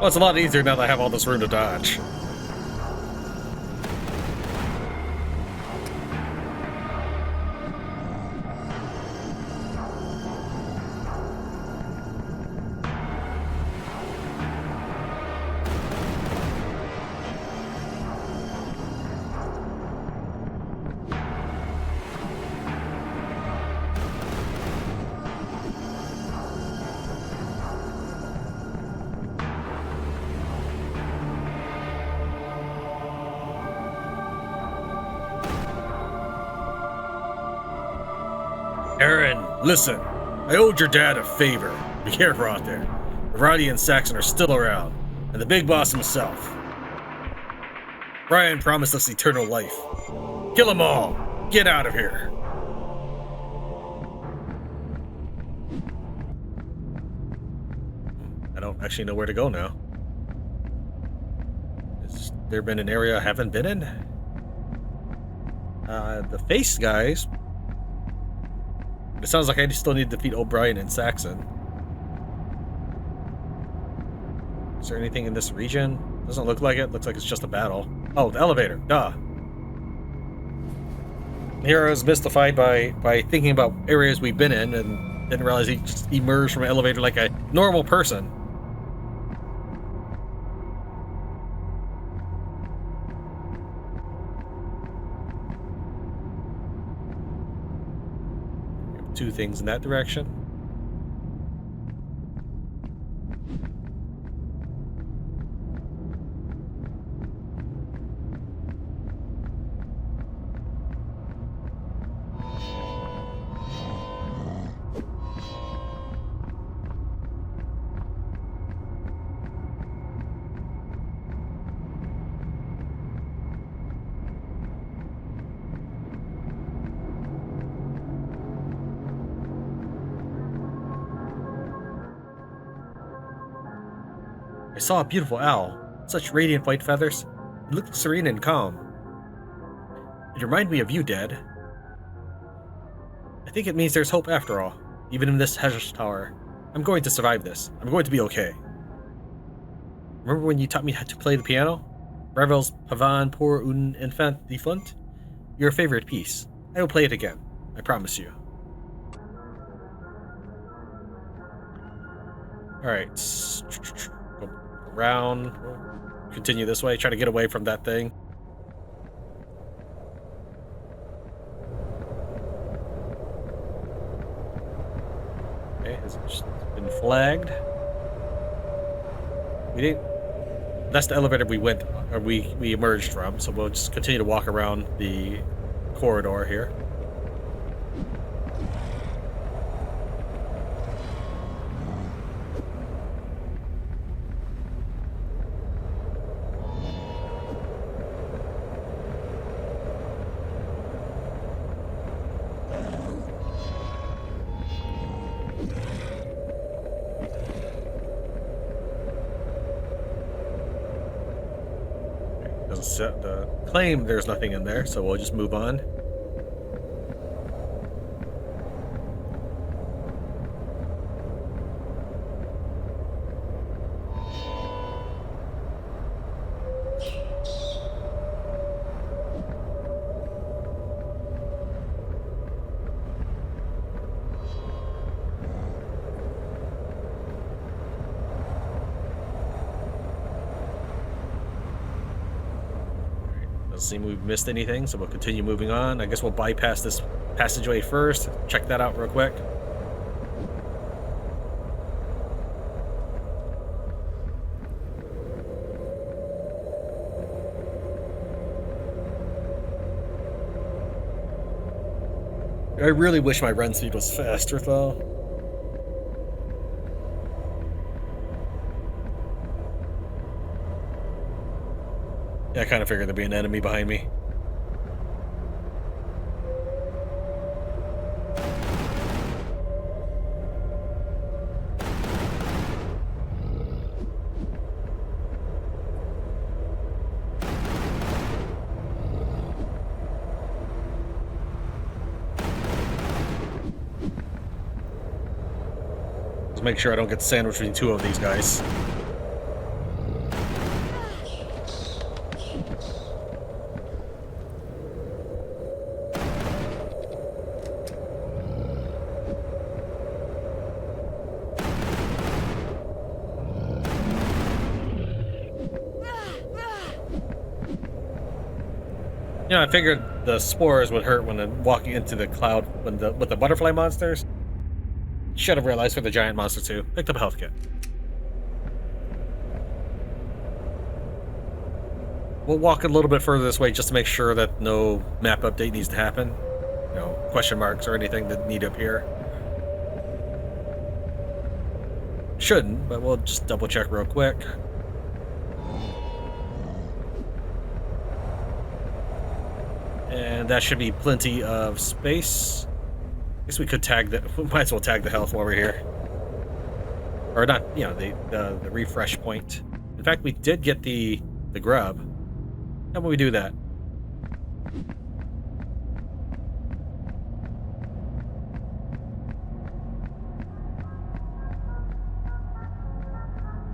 Well, it's a lot easier now that I have all this room to dodge. Aaron, listen. I owed your dad a favor. Be careful out there. Variety and Saxon are still around, and the big boss himself. Brian promised us eternal life. Kill them all. Get out of here. I don't actually know where to go now. Has there been an area I haven't been in? The face guys. It sounds like I still need to defeat O'Brien and Saxon. Is there anything in this region? Doesn't look like it. Looks like it's just a battle. Oh, the elevator. Duh. Here I was mystified by thinking about areas we've been in and didn't realize he just emerged from an elevator like a normal person. Two things in that direction. I saw a beautiful owl, such radiant white feathers. It looked serene and calm. It reminded me of you, Dad. I think it means there's hope after all, even in this hedge tower. I'm going to survive this. I'm going to be okay. Remember when you taught me how to play the piano? Ravel's Pavane pour un enfant défunt? Your favorite piece. I will play it again. I promise you. Alright. Go around. Continue this way. Try to get away from that thing. Okay, it's just been flagged. We didn't. That's the elevator we went, or we emerged from. So we'll just continue to walk around the corridor here. Claim there's nothing in there, so we'll just move on. Doesn't seem we've missed anything, so we'll continue moving on. I guess we'll bypass this passageway first. Check that out real quick. I really wish my run speed was faster, though. Yeah, I kind of figured there'd be an enemy behind me. Let's make sure I don't get sandwiched between two of these guys. You know, I figured the spores would hurt when walking into the cloud with the butterfly monsters. Should have realized for the giant monster too. Picked up a health kit. We'll walk a little bit further this way just to make sure that no map update needs to happen. You know, question marks or anything that need to appear. Shouldn't, but we'll just double check real quick. And that should be plenty of space. I guess we could tag the. We might as well tag the health while we're here, or not? You know, the refresh point. In fact, we did get the grub. How about we do that?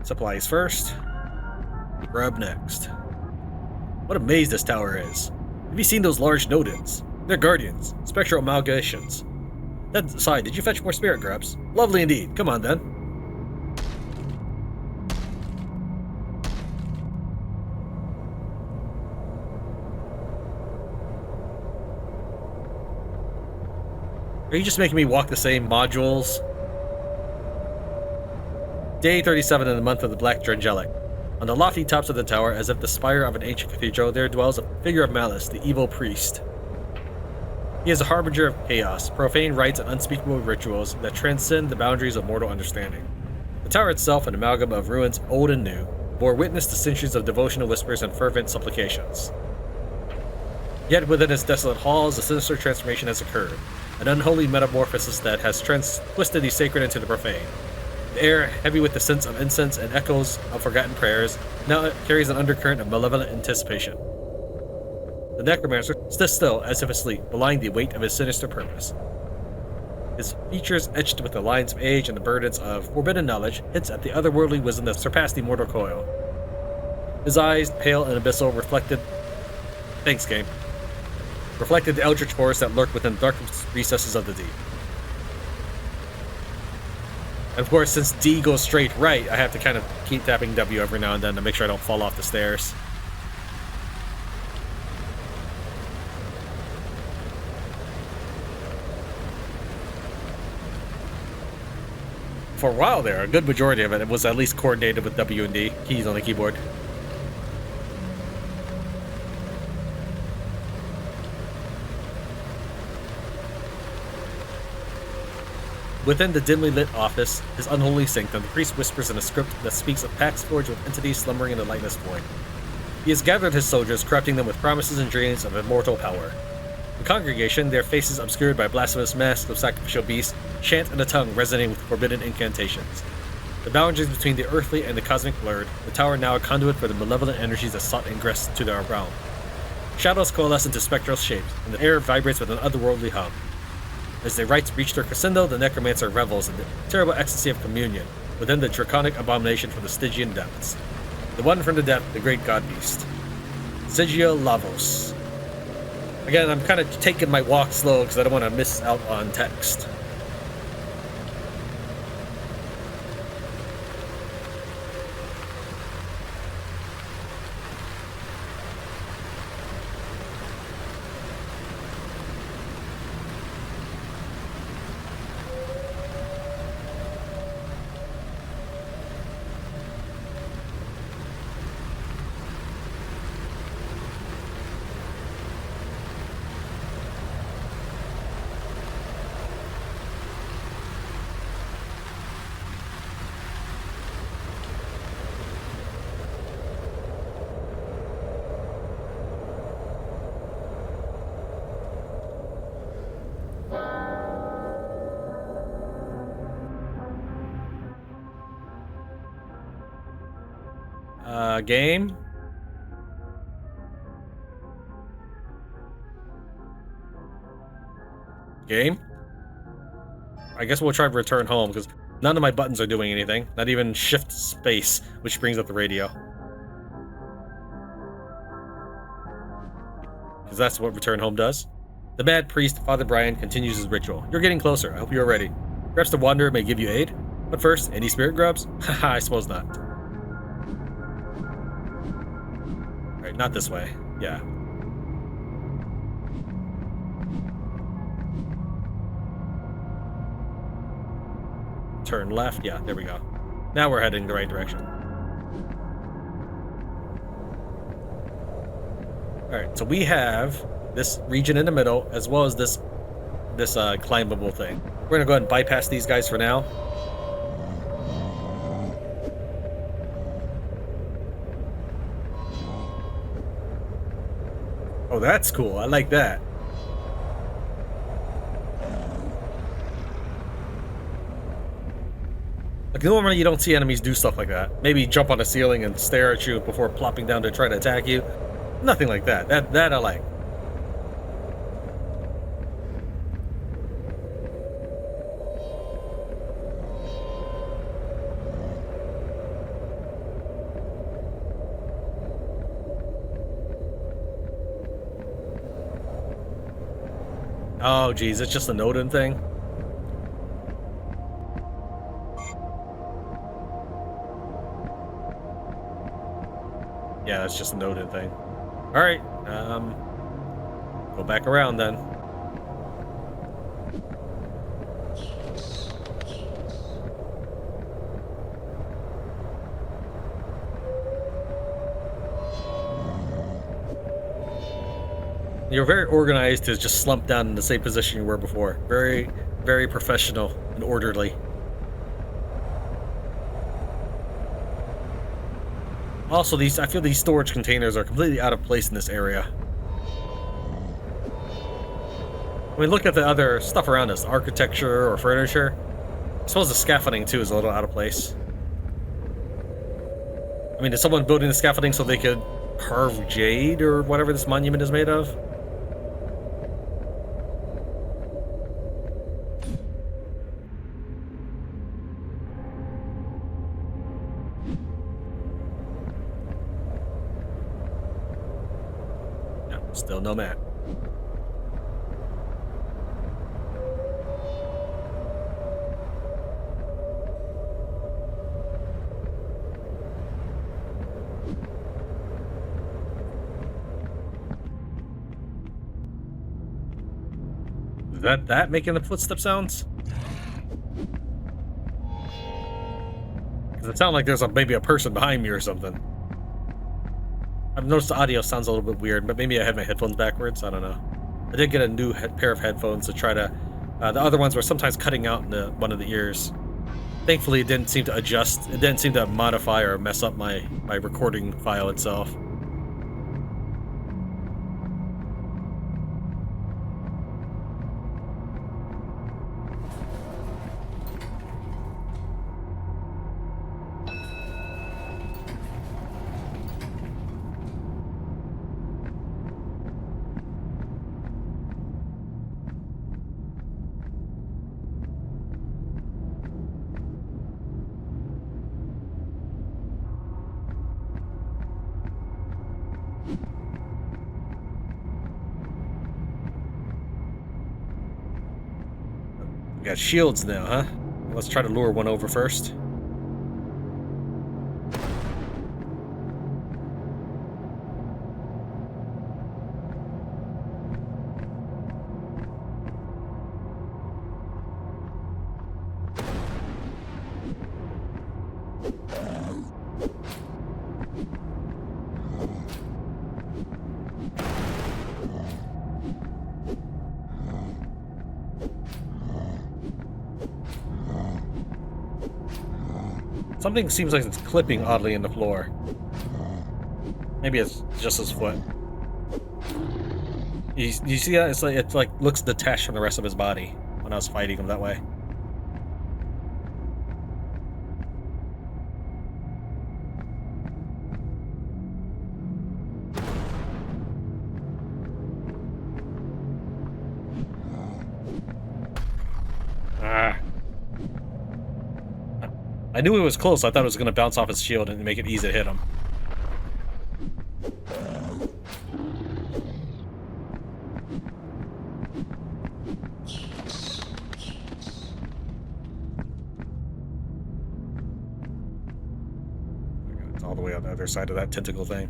Supplies first. Grub next. What a maze this tower is. Have you seen those large nodins? They're guardians, spectral amalgamations. That aside, did you fetch more spirit grubs? Lovely indeed. Come on then. Are you just making me walk the same modules? Day 37 in the month of the Black Drangelic. On the lofty tops of the tower, as if the spire of an ancient cathedral, there dwells a figure of malice, the evil priest. He is a harbinger of chaos, profane rites and unspeakable rituals that transcend the boundaries of mortal understanding. The tower itself, an amalgam of ruins old and new, bore witness to centuries of devotional whispers and fervent supplications. Yet within its desolate halls, a sinister transformation has occurred, an unholy metamorphosis that has twisted the sacred into the profane. The air, heavy with the scents of incense and echoes of forgotten prayers, now carries an undercurrent of malevolent anticipation. The necromancer stood still as if asleep, belying the weight of his sinister purpose. His features etched with the lines of age and the burdens of forbidden knowledge hints at the otherworldly wisdom that surpassed the mortal coil. His eyes, pale and abyssal, reflected... Thanks, game. Reflected the eldritch force that lurked within the dark recesses of the deep. And of course, since D goes straight right, I have to kind of keep tapping W every now and then to make sure I don't fall off the stairs. For a while there, a good majority of it was at least coordinated with W and D keys on the keyboard. Within the dimly lit office, his unholy sanctum, the priest whispers in a script that speaks of pacts forged with entities slumbering in the lightless void. He has gathered his soldiers, corrupting them with promises and dreams of immortal power. The congregation, their faces obscured by blasphemous masks of sacrificial beasts, chant in a tongue resonating with forbidden incantations. The boundaries between the earthly and the cosmic blurred, the tower now a conduit for the malevolent energies that sought ingress to their realm. Shadows coalesce into spectral shapes, and the air vibrates with an otherworldly hum. As their rites reach their crescendo, the necromancer revels in the terrible ecstasy of communion within the draconic abomination from the Stygian depths. The one from the depth, the great god beast. Sigil Lavos. Again, I'm kind of taking my walk slow because I don't want to miss out on text. Game? Game? I guess we'll try to return home, because none of my buttons are doing anything. Not even shift space, which brings up the radio. Because that's what return home does. The mad priest, Father Brian, continues his ritual. You're getting closer. I hope you're ready. Perhaps the Wanderer may give you aid. But first, any spirit grubs? Haha, I suppose not. Not this way. Yeah. Turn left. Yeah, there we go. Now we're heading the right direction. Alright, so we have this region in the middle, as well as this climbable thing. We're gonna go ahead and bypass these guys for now. Oh, that's cool. I like that. Like, normally you don't see enemies do stuff like that. Maybe jump on a ceiling and stare at you before plopping down to try to attack you. Nothing like that. That I like. Oh, geez, it's just a Nodin thing. Yeah, it's just a Nodin thing. All right, go back around then. You're very organized to just slump down in the same position you were before. Very, very professional and orderly. Also, I feel these storage containers are completely out of place in this area. I mean, look at the other stuff around us, architecture or furniture. I suppose the scaffolding too is a little out of place. I mean, is someone building the scaffolding so they could carve jade or whatever this monument is made of? Still no map. Is that making the footstep sounds? Does it sound like there's maybe a person behind me or something? I've noticed the audio sounds a little bit weird, but maybe I had my headphones backwards. I don't know. I did get a new pair of headphones to try to. The other ones were sometimes cutting out in one of the ears. Thankfully, it didn't seem to adjust. It didn't seem to modify or mess up my recording file itself. We got shields now, huh? Let's try to lure one over first. Something seems like it's clipping oddly in the floor. Maybe it's just his foot. You see that? It's like looks detached from the rest of his body when I was fighting him that way. I knew it was close. I thought it was going to bounce off his shield and make it easy to hit him. It's all the way on the other side of that tentacle thing.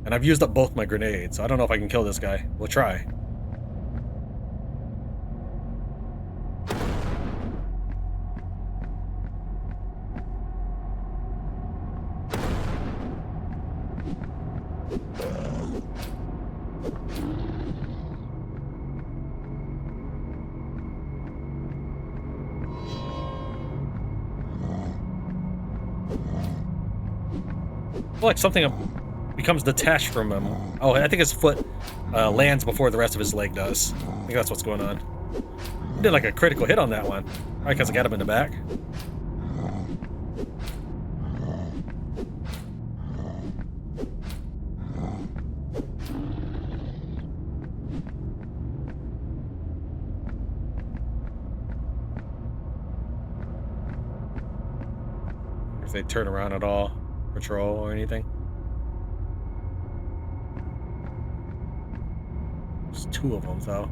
And I've used up both my grenades, so I don't know if I can kill this guy. We'll try. I feel like something becomes detached from him. Oh, I think his foot lands before the rest of his leg does. I think that's what's going on. He did like a critical hit on that one. Probably because I got him in the back. If they turn around at all. Patrol or anything. There's two of them though.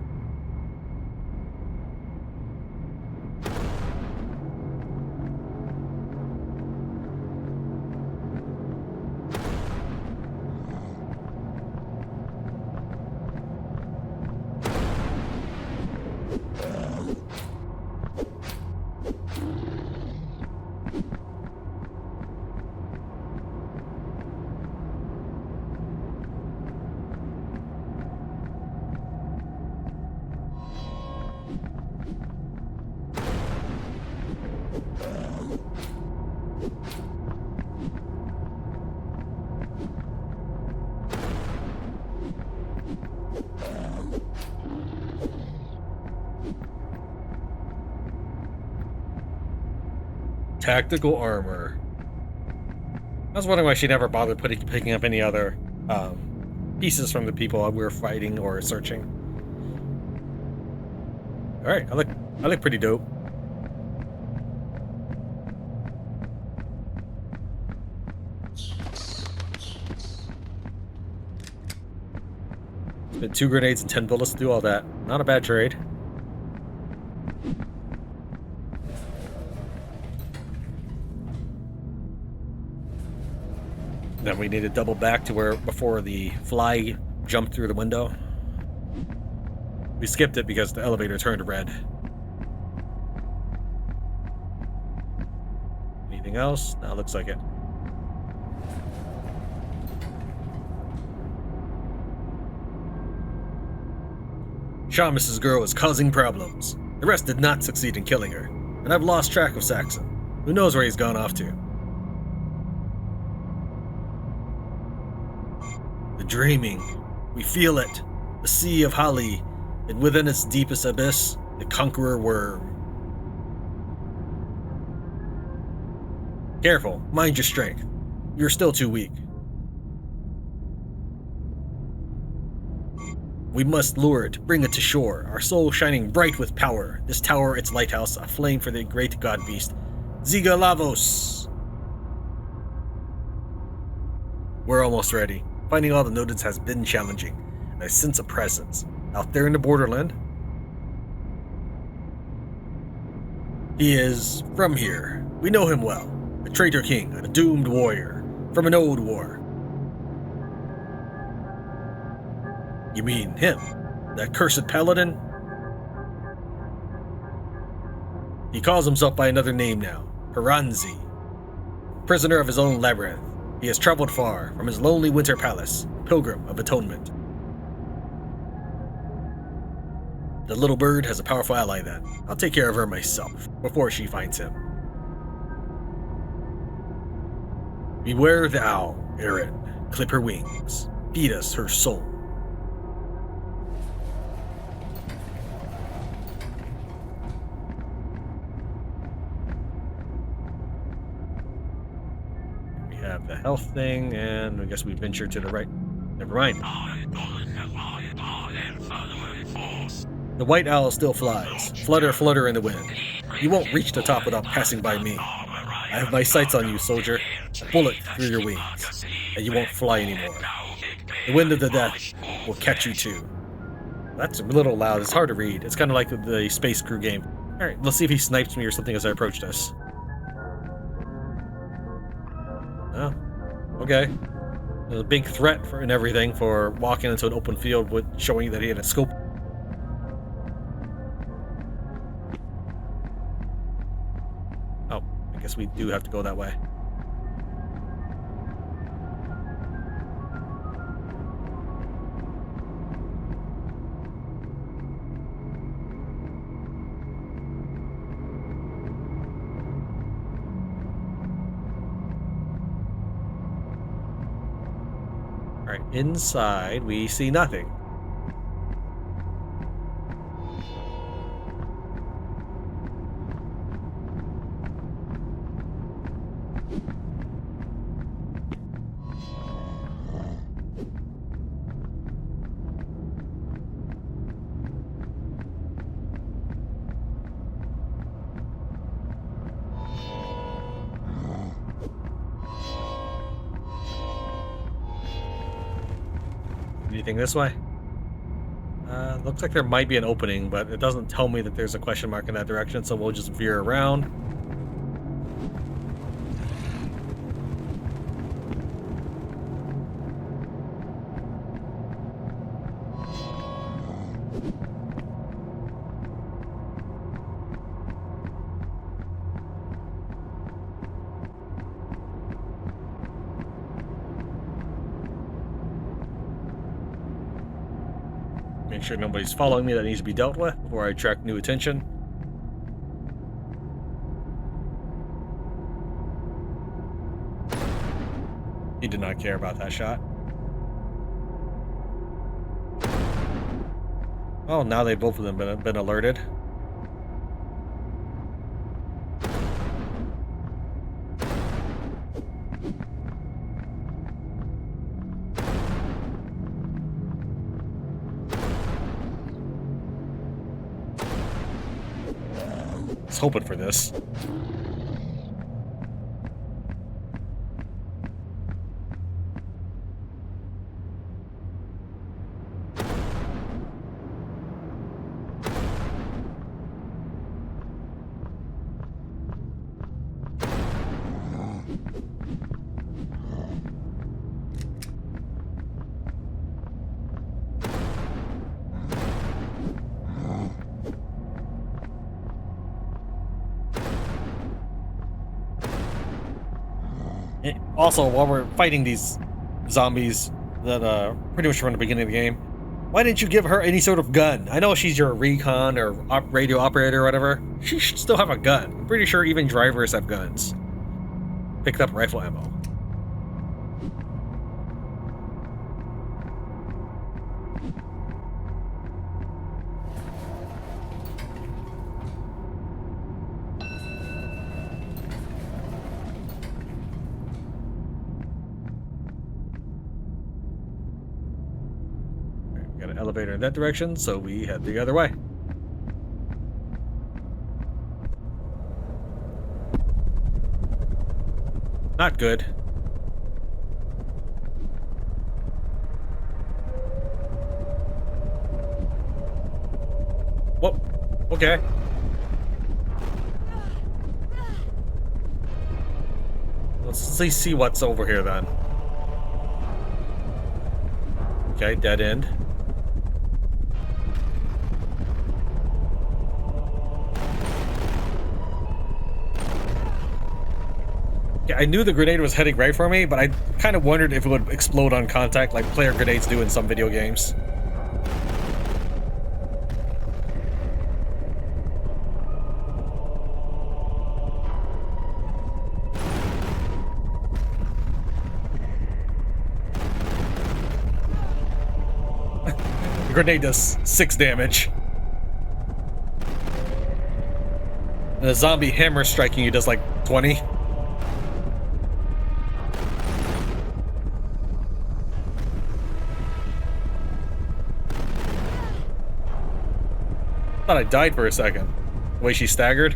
Tactical armor. I was wondering why she never bothered picking up any other pieces from the people we were fighting or searching. All right, I look pretty dope. Spent 2 grenades and 10 bullets to do all that. Not a bad trade. Then we need to double back to where before the fly jumped through the window. We skipped it because the elevator turned red. Anything else? No, looks like it. Shamus's girl is causing problems. The rest did not succeed in killing her, and I've lost track of Saxon. Who knows where he's gone off to? The dreaming. We feel it. The sea of Hali, and within its deepest abyss, the conqueror worm. Careful, mind your strength. You're still too weak. We must lure it, bring it to shore, our soul shining bright with power. This tower, its lighthouse, a flame for the great god beast, Ziga Lavos! We're almost ready. Finding all the nodes has been challenging, and I sense a presence. Out there in the Borderland. He is from here. We know him well. A traitor king, a doomed warrior, from an old war. You mean him? That cursed paladin? He calls himself by another name now, Piranzi. Prisoner of his own labyrinth, he has traveled far from his lonely winter palace, pilgrim of atonement. The little bird has a powerful ally then. I'll take care of her myself, before she finds him. Beware the owl, Erin. Clip her wings. Feed us her soul. We have the health thing, and I guess we venture to the right. Never mind. The white owl still flies. Flutter, flutter in the wind. You won't reach the top without passing by me. I have my sights on you, soldier. A bullet through your wings, and you won't fly anymore. The wind of the death will catch you too. That's a little loud. It's hard to read. It's kind of like the Space Crew game. Alright, let's see if he snipes me or something as I approach this. Oh, okay. There's a big threat and everything for walking into an open field with showing that he had a scope. Oh, I guess we do have to go that way. Alright, inside we see nothing. Anything this way? Looks like there might be an opening, but it doesn't tell me that there's a question mark in that direction, so we'll just veer around. Make sure nobody's following me that needs to be dealt with before I attract new attention. He did not care about that shot. Oh, now they both of them been alerted. I was hoping for this. Also, while we're fighting these zombies that pretty much from the beginning of the game, why didn't you give her any sort of gun? I know she's your recon or radio operator or whatever. She should still have a gun. I'm pretty sure even drivers have guns. Picked up rifle ammo. Got an elevator in that direction, so we head the other way. Not good. Whoa. Okay. Let's see what's over here then. Okay, dead end. Yeah, I knew the grenade was heading right for me, but I kind of wondered if it would explode on contact like player grenades do in some video games. The grenade does 6 damage. And a zombie hammer striking you does like 20. I thought I died for a second. The way she staggered.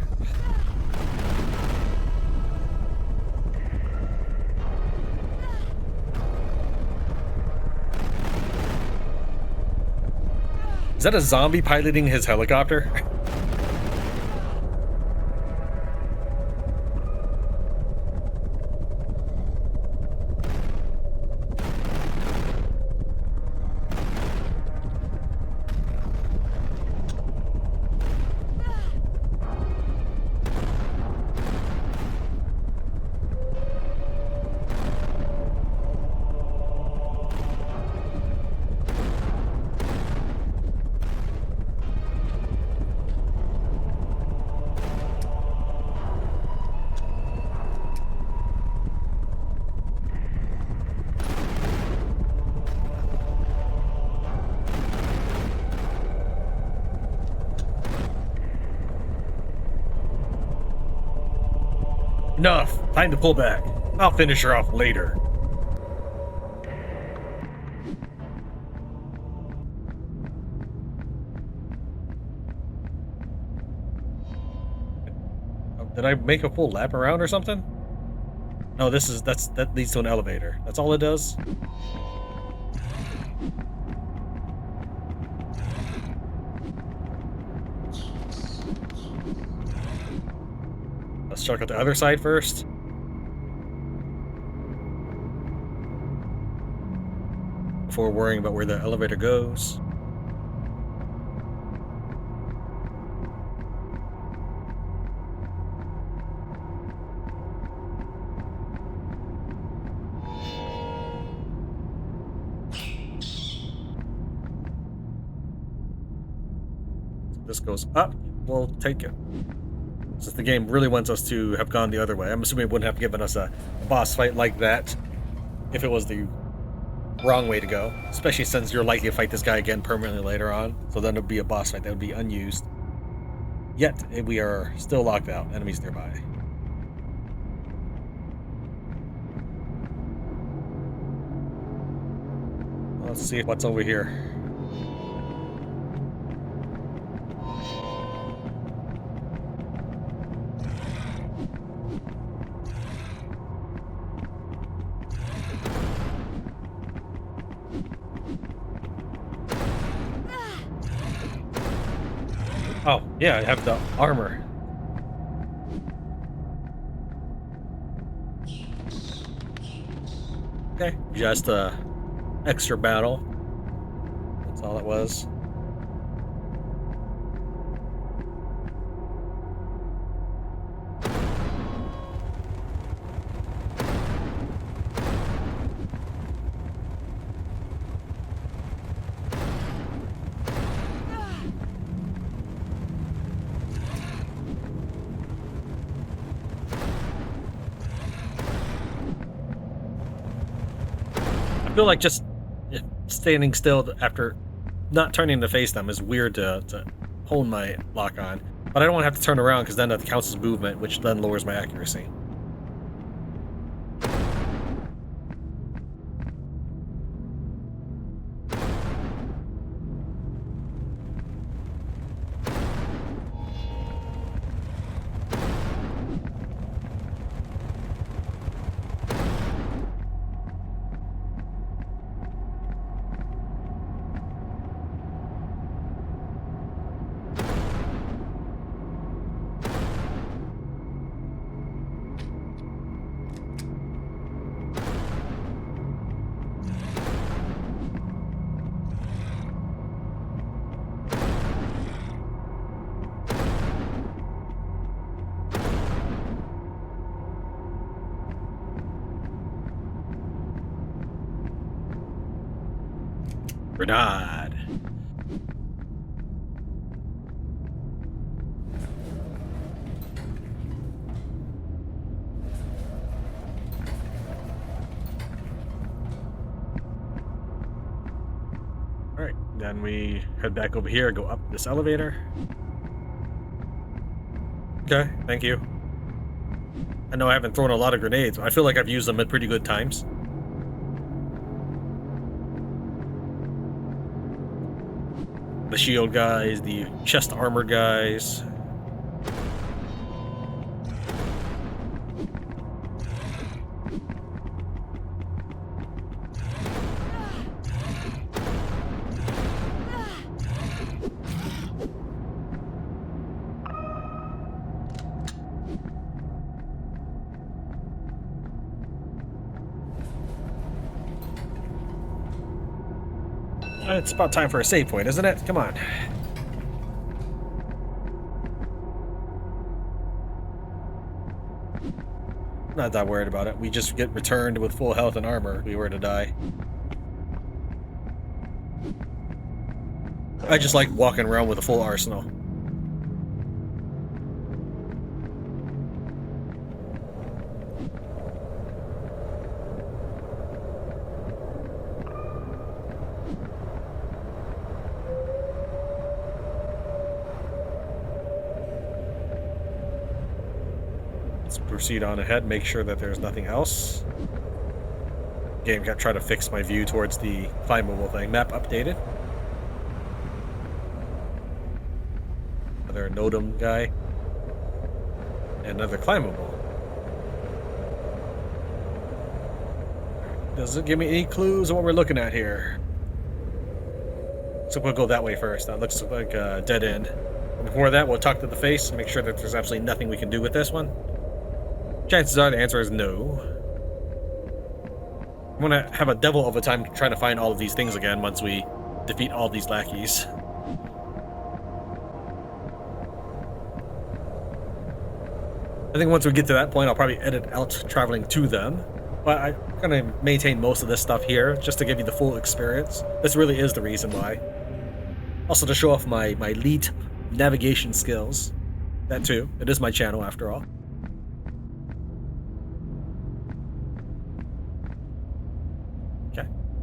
Is that a zombie piloting his helicopter? Enough. Time to pull back. I'll finish her off later. Did I make a full lap around or something? No, that leads to an elevator. That's all it does? Let's check out the other side first. Before worrying about where the elevator goes. This goes up, we'll take it. Since the game really wants us to have gone the other way. I'm assuming it wouldn't have given us a boss fight like that if it was the wrong way to go. Especially since you're likely to fight this guy again permanently later on. So then it would be a boss fight that would be unused. Yet, we are still locked out. Enemies nearby. Let's see what's over here. Oh, yeah, I have the armor. Okay, just a extra battle. That's all it was. I feel like just standing still after not turning to face them is weird to hold my lock on. But I don't want to have to turn around because then that counts as movement, which then lowers my accuracy. Grenade. Alright, then we head back over here, go up this elevator. Okay, thank you. I know I haven't thrown a lot of grenades, but I feel like I've used them at pretty good times. The shield guys, the chest armor guys. It's about time for a save point, isn't it? Come on. Not that worried about it. We just get returned with full health and armor if we were to die. I just like walking around with a full arsenal. Proceed on ahead, make sure that there's nothing else. Game got try to fix my view towards the climbable thing. Map updated. Another Nodum guy. And another climbable. Does it give me any clues of what we're looking at here? So we'll go that way first. That looks like a dead end. Before that, we'll talk to the face and make sure that there's absolutely nothing we can do with this one. Chances are the answer is no. I'm gonna have a devil of a time trying to find all of these things again once we defeat all these lackeys. I think once we get to that point, I'll probably edit out traveling to them. But I'm gonna maintain most of this stuff here just to give you the full experience. This really is the reason why. Also to show off my elite navigation skills. That too. It is my channel after all.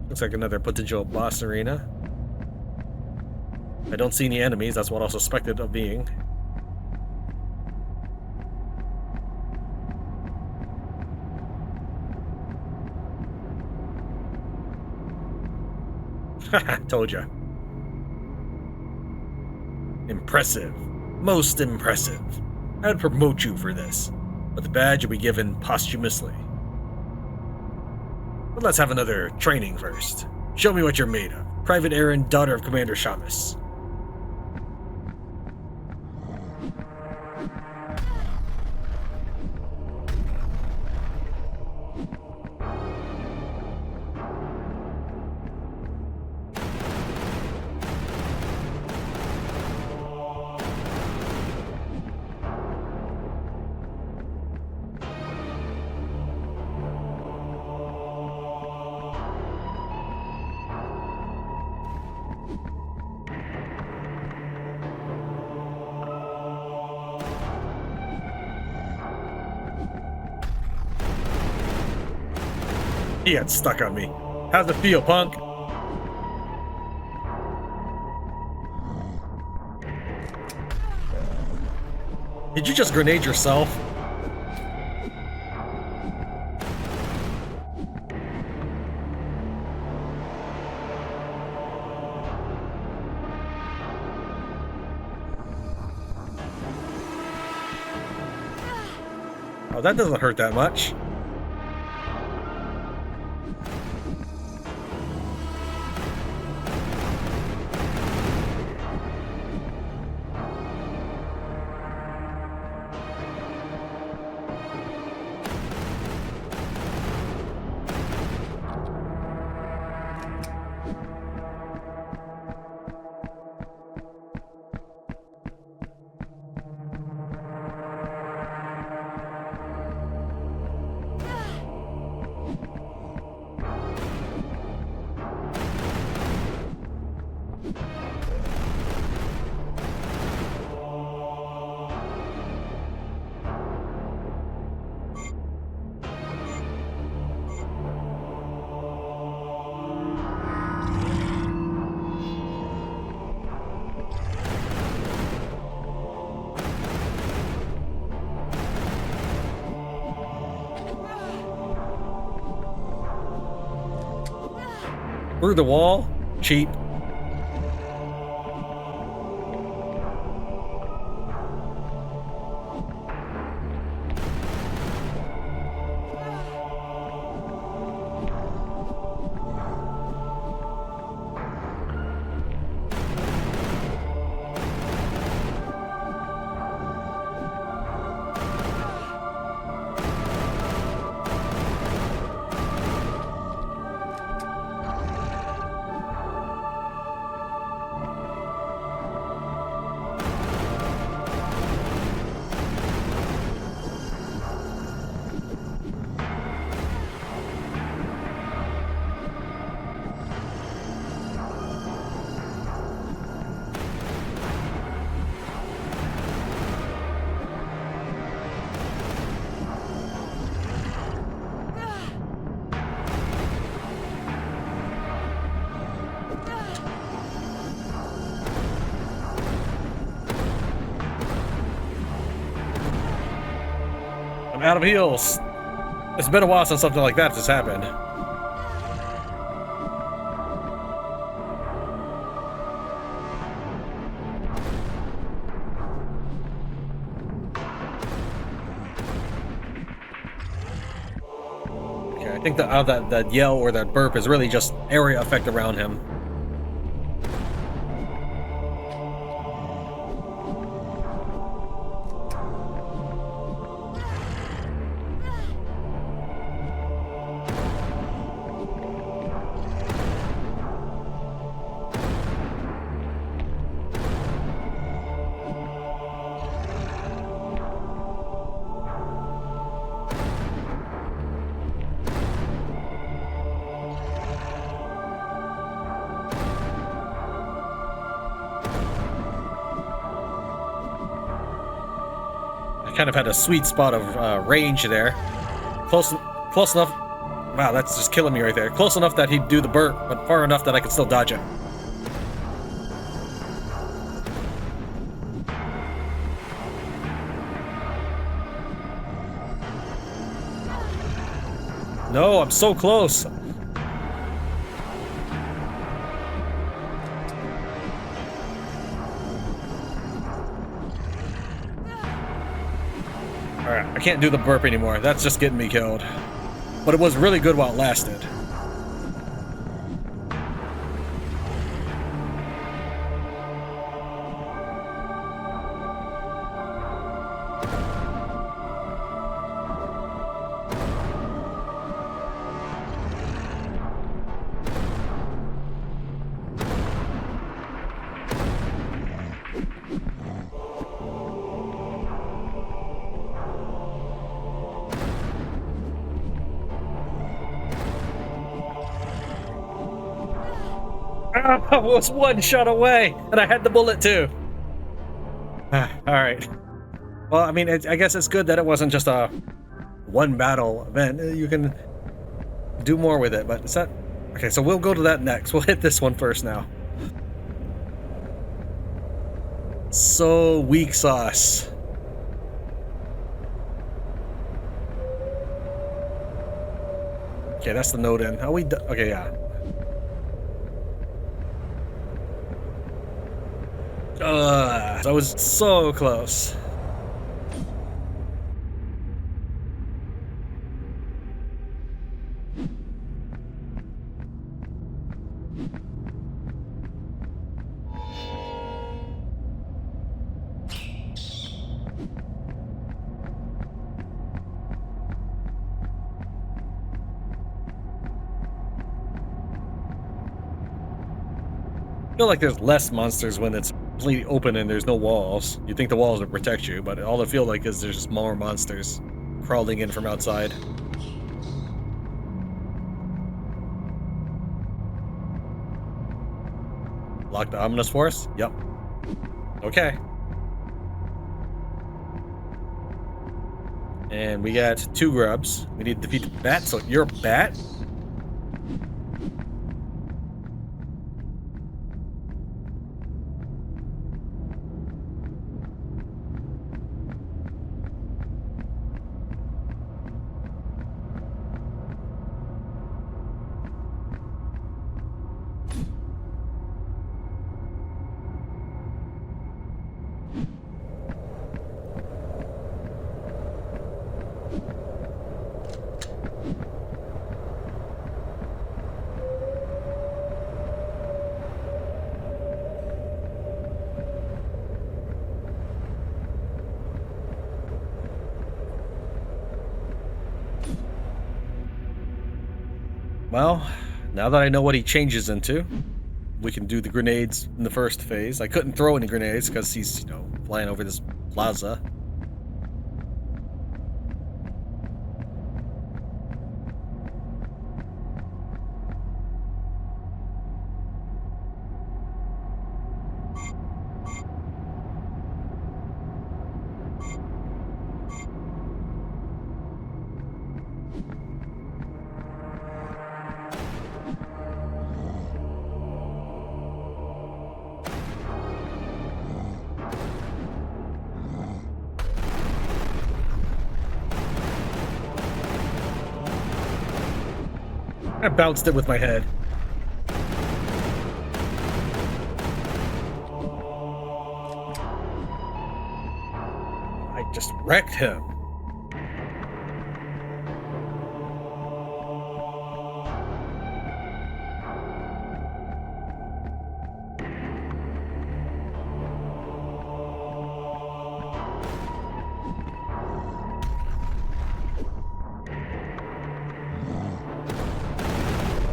Looks like another potential boss arena. I don't see any enemies, that's what I suspected of being. Haha, told ya. Impressive. Most impressive. I'd promote you for this, but the badge will be given posthumously. But let's have another training first. Show me what you're made of. Private Aaron, daughter of Commander Shamus. He got stuck on me. How's it feel, punk? Did you just grenade yourself? Oh, that doesn't hurt that much. Through the wall? Cheap. I'm out of heals. It's been a while since something like that has happened. Okay, I think that yell or that burp is really just area effect around him. Kind of had a sweet spot of range there. Close enough. Wow, that's just killing me right there. Close enough that he'd do the burp, but far enough that I could still dodge it. No, I'm so close. Alright, I can't do the burp anymore. That's just getting me killed. But it was really good while it lasted. I was one shot away, and I had the bullet too. Alright. Well, I mean, I guess it's good that it wasn't just a one battle event. You can do more with it, but is that Okay, so we'll go to that next. We'll hit this one first now. So weak sauce. Okay, that's the node in. How we okay, yeah. That was so close. I feel like there's less monsters when it's completely open and there's no walls. You think the walls would protect you, but all I feel like is there's just more monsters crawling in from outside. Lock the ominous force? Yep. Okay. And we got 2 grubs. We need to defeat the bat, so you're a bat? Well, now that I know what he changes into, we can do the grenades in the first phase. I couldn't throw any grenades because he's, flying over this plaza. I bounced it with my head. I just wrecked him.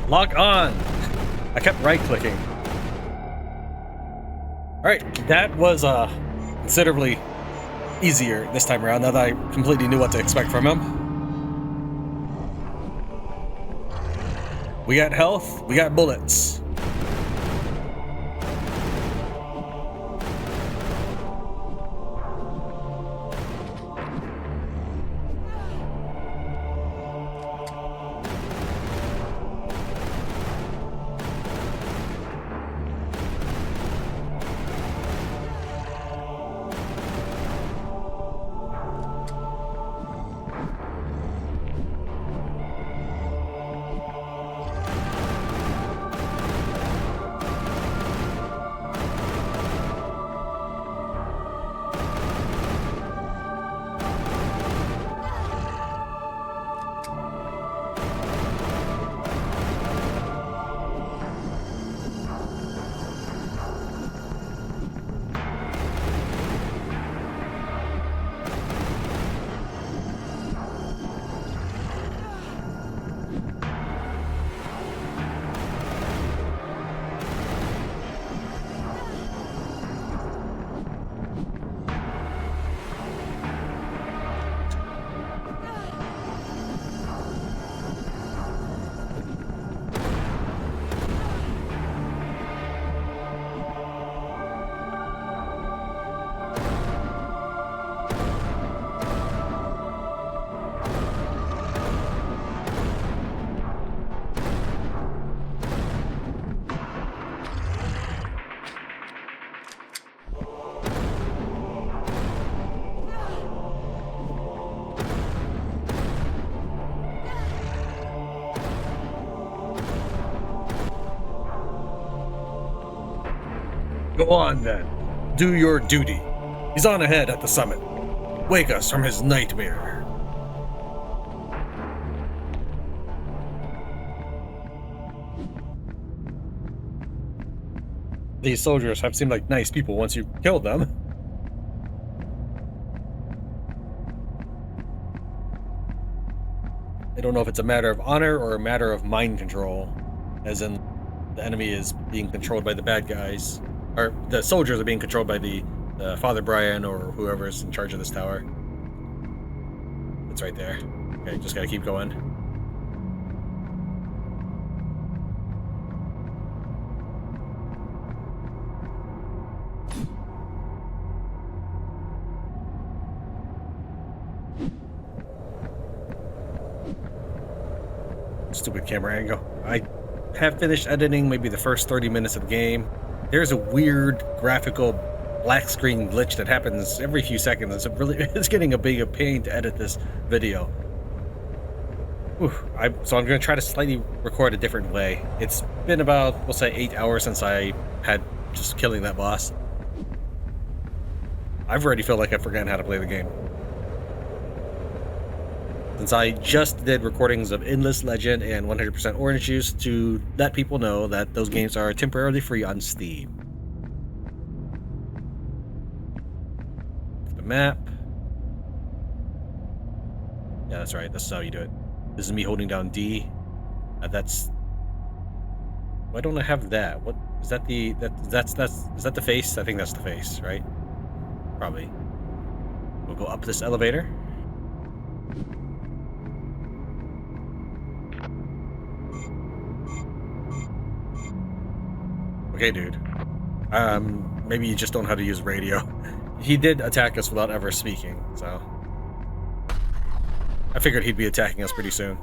Lock on! I kept right-clicking. Alright, that was considerably easier this time around, now that I completely knew what to expect from him. We got health, we got bullets. Go on then. Do your duty. He's on ahead at the summit. Wake us from his nightmare. These soldiers have seemed like nice people once you killed them. I don't know if it's a matter of honor or a matter of mind control, as in the enemy is being controlled by the bad guys, or the soldiers are being controlled by the Father Brian or whoever's in charge of this tower. It's right there. Okay, just gotta keep going. Stupid camera angle. I have finished editing maybe the first 30 minutes of the game. There's a weird graphical black screen glitch that happens every few seconds. It's getting a big pain to edit this video. Whew. So I'm going to try to slightly record a different way. It's been about, we'll say, 8 hours since I had just killing that boss. I've already felt like I've forgotten how to play the game. Since I just did recordings of Endless Legend and 100% Orange Juice to let people know that those games are temporarily free on Steam. The map. Yeah, that's right. That's how you do it. This is me holding down D. That's. Why don't I have that? What is that? Is that the face? I think that's the face, right? Probably. We'll go up this elevator. Okay, dude. Maybe you just don't know how to use radio. He did attack us without ever speaking, so I figured he'd be attacking us pretty soon.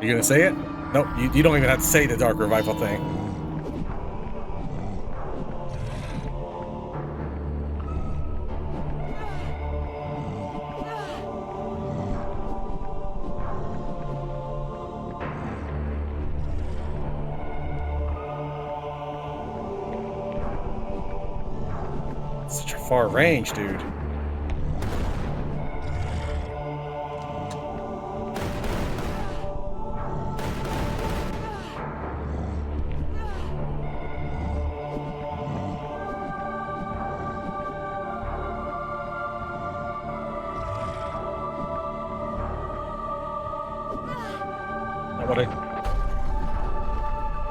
You gonna say it? Nope, you don't even have to say the Dark Revival thing. Such a far range, dude.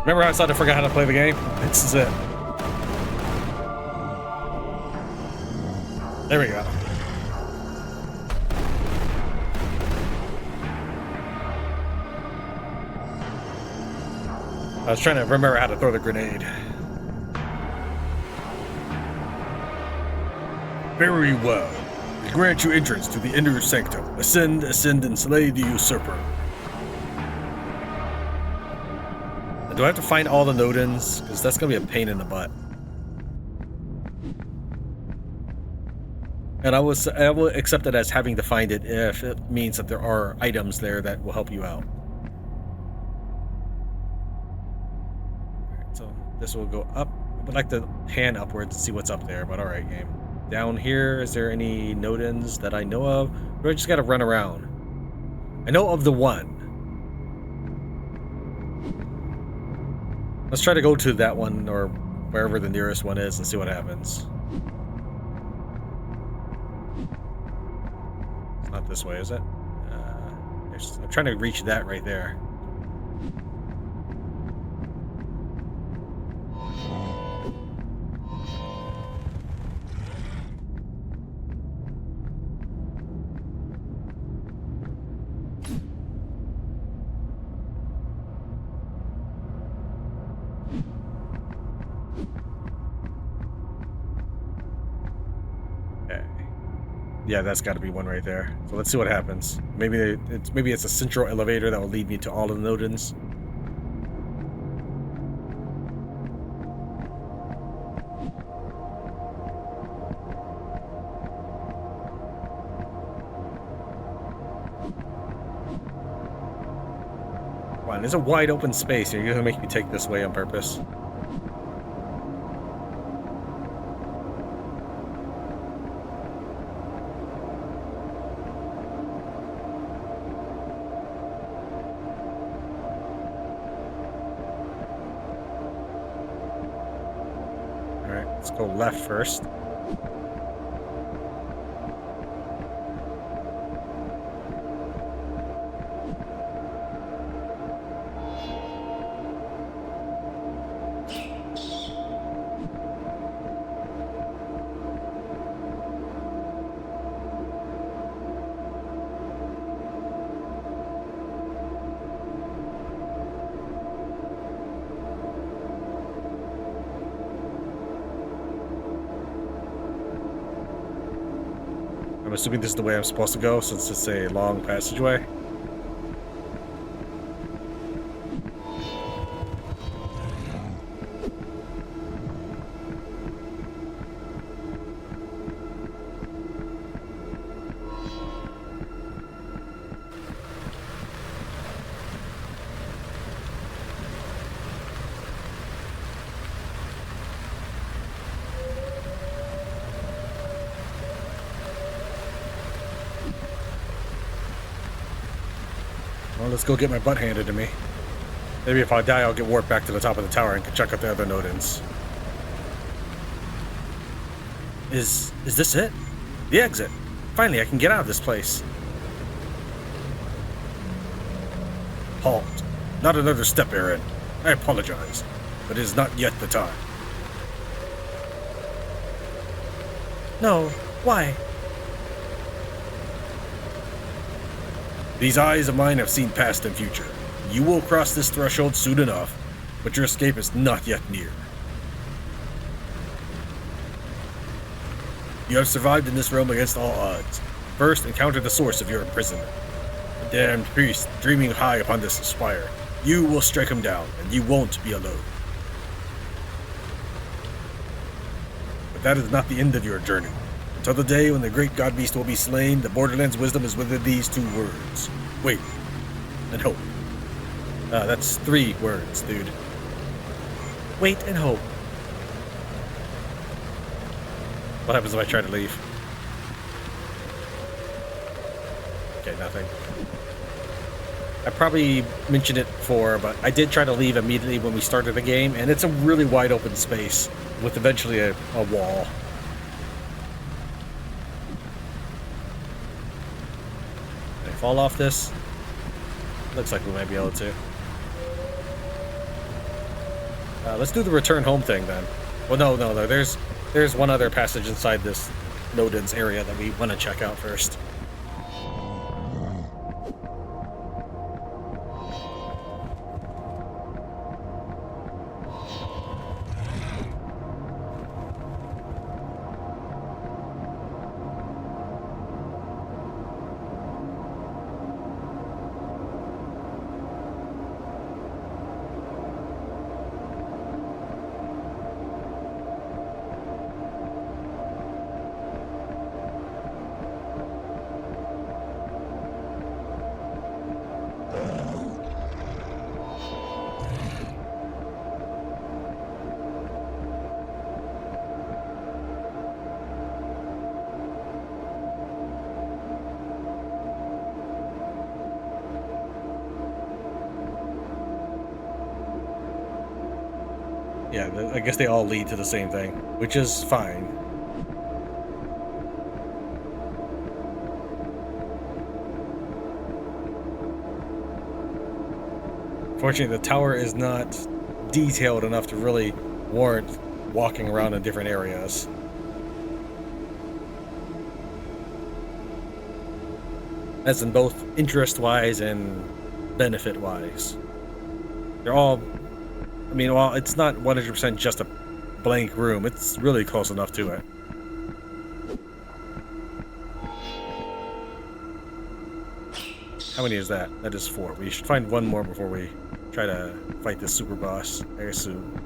Remember how I said I forgot how to play the game? This is it. There we go. I was trying to remember how to throw the grenade. Very well. We grant you entrance to the inner sanctum. Ascend, and slay the usurper. Do I have to find all the Nodens? Because that's going to be a pain in the butt. And I will accept it as having to find it if it means that there are items there that will help you out. Alright, so this will go up. I would like to pan upwards to see what's up there, but alright, game. Down here, is there any node-ins that I know of? Or I just gotta run around? I know of the one. Let's try to go to that one, or wherever the nearest one is, and see what happens. It's not this way, is it? I'm trying to reach that right there. Yeah, that's got to be one right there. So let's see what happens. Maybe it's a central elevator that will lead me to all of the node-ins. Come on, there's a wide open space. You're gonna make me take this way on purpose. Let's go left first. I'm assuming this is the way I'm supposed to go since it's a long passageway. Well, let's go get my butt handed to me. Maybe if I die, I'll get warped back to the top of the tower and can check out the other node-ins. Is this it? The exit. Finally, I can get out of this place. Halt. Not another step, Aaron. I apologize, but it is not yet the time. No. Why? These eyes of mine have seen past and future. You will cross this threshold soon enough, but your escape is not yet near. You have survived in this realm against all odds. First, encounter the source of your imprisonment. A damned priest dreaming high upon this spire. You will strike him down, and you won't be alone. But that is not the end of your journey. Until the day when the great god beast will be slain, the Borderlands' wisdom is within these 2 words. Wait. And hope. That's 3 words, dude. Wait and hope. What happens if I try to leave? Okay, nothing. I probably mentioned it before, but I did try to leave immediately when we started the game, and it's a really wide open space with eventually a wall. Can I fall off this? Looks like we might be able to. Let's do the return home thing then. Well, no. There's one other passage inside this Nodens area that we want to check out first. Yeah, I guess they all lead to the same thing, which is fine. Fortunately, the tower is not detailed enough to really warrant walking around in different areas. As in both interest-wise and benefit-wise. They're all, I mean, while it's not 100% just a blank room, it's really close enough to it. How many is that? That is 4. We should find one more before we try to fight this super boss, I assume.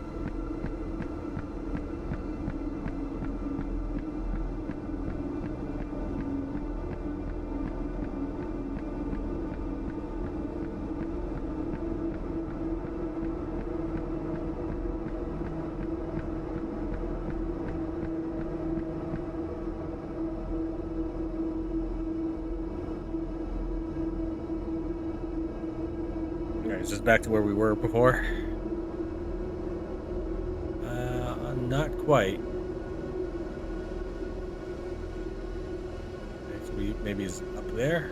Is this back to where we were before? Not quite. Maybe it's up there?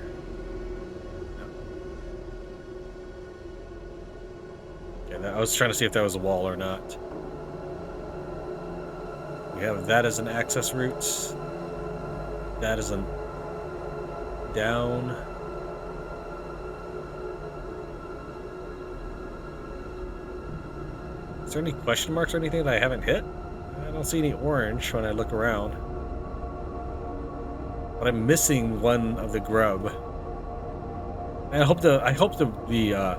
No. Okay, I was trying to see if that was a wall or not. We have that as an access route. That is a down. Is there any question marks or anything that I haven't hit? I don't see any orange when I look around. But I'm missing one of the grub. And I hope the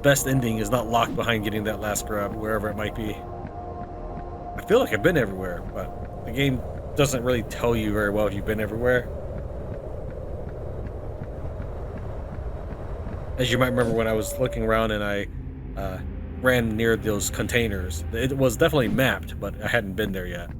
best ending is not locked behind getting that last grub, wherever it might be. I feel like I've been everywhere, but the game doesn't really tell you very well if you've been everywhere. As you might remember when I was looking around and I ran near those containers. It was definitely mapped, but I hadn't been there yet.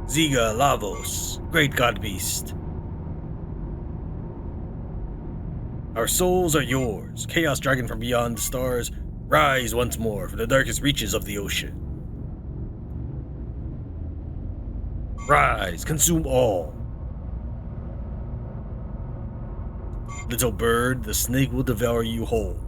Ziga Lavos, great god beast. Our souls are yours, chaos dragon from beyond the stars. Rise once more from the darkest reaches of the ocean. Rise, consume all. Little bird, the snake will devour you whole.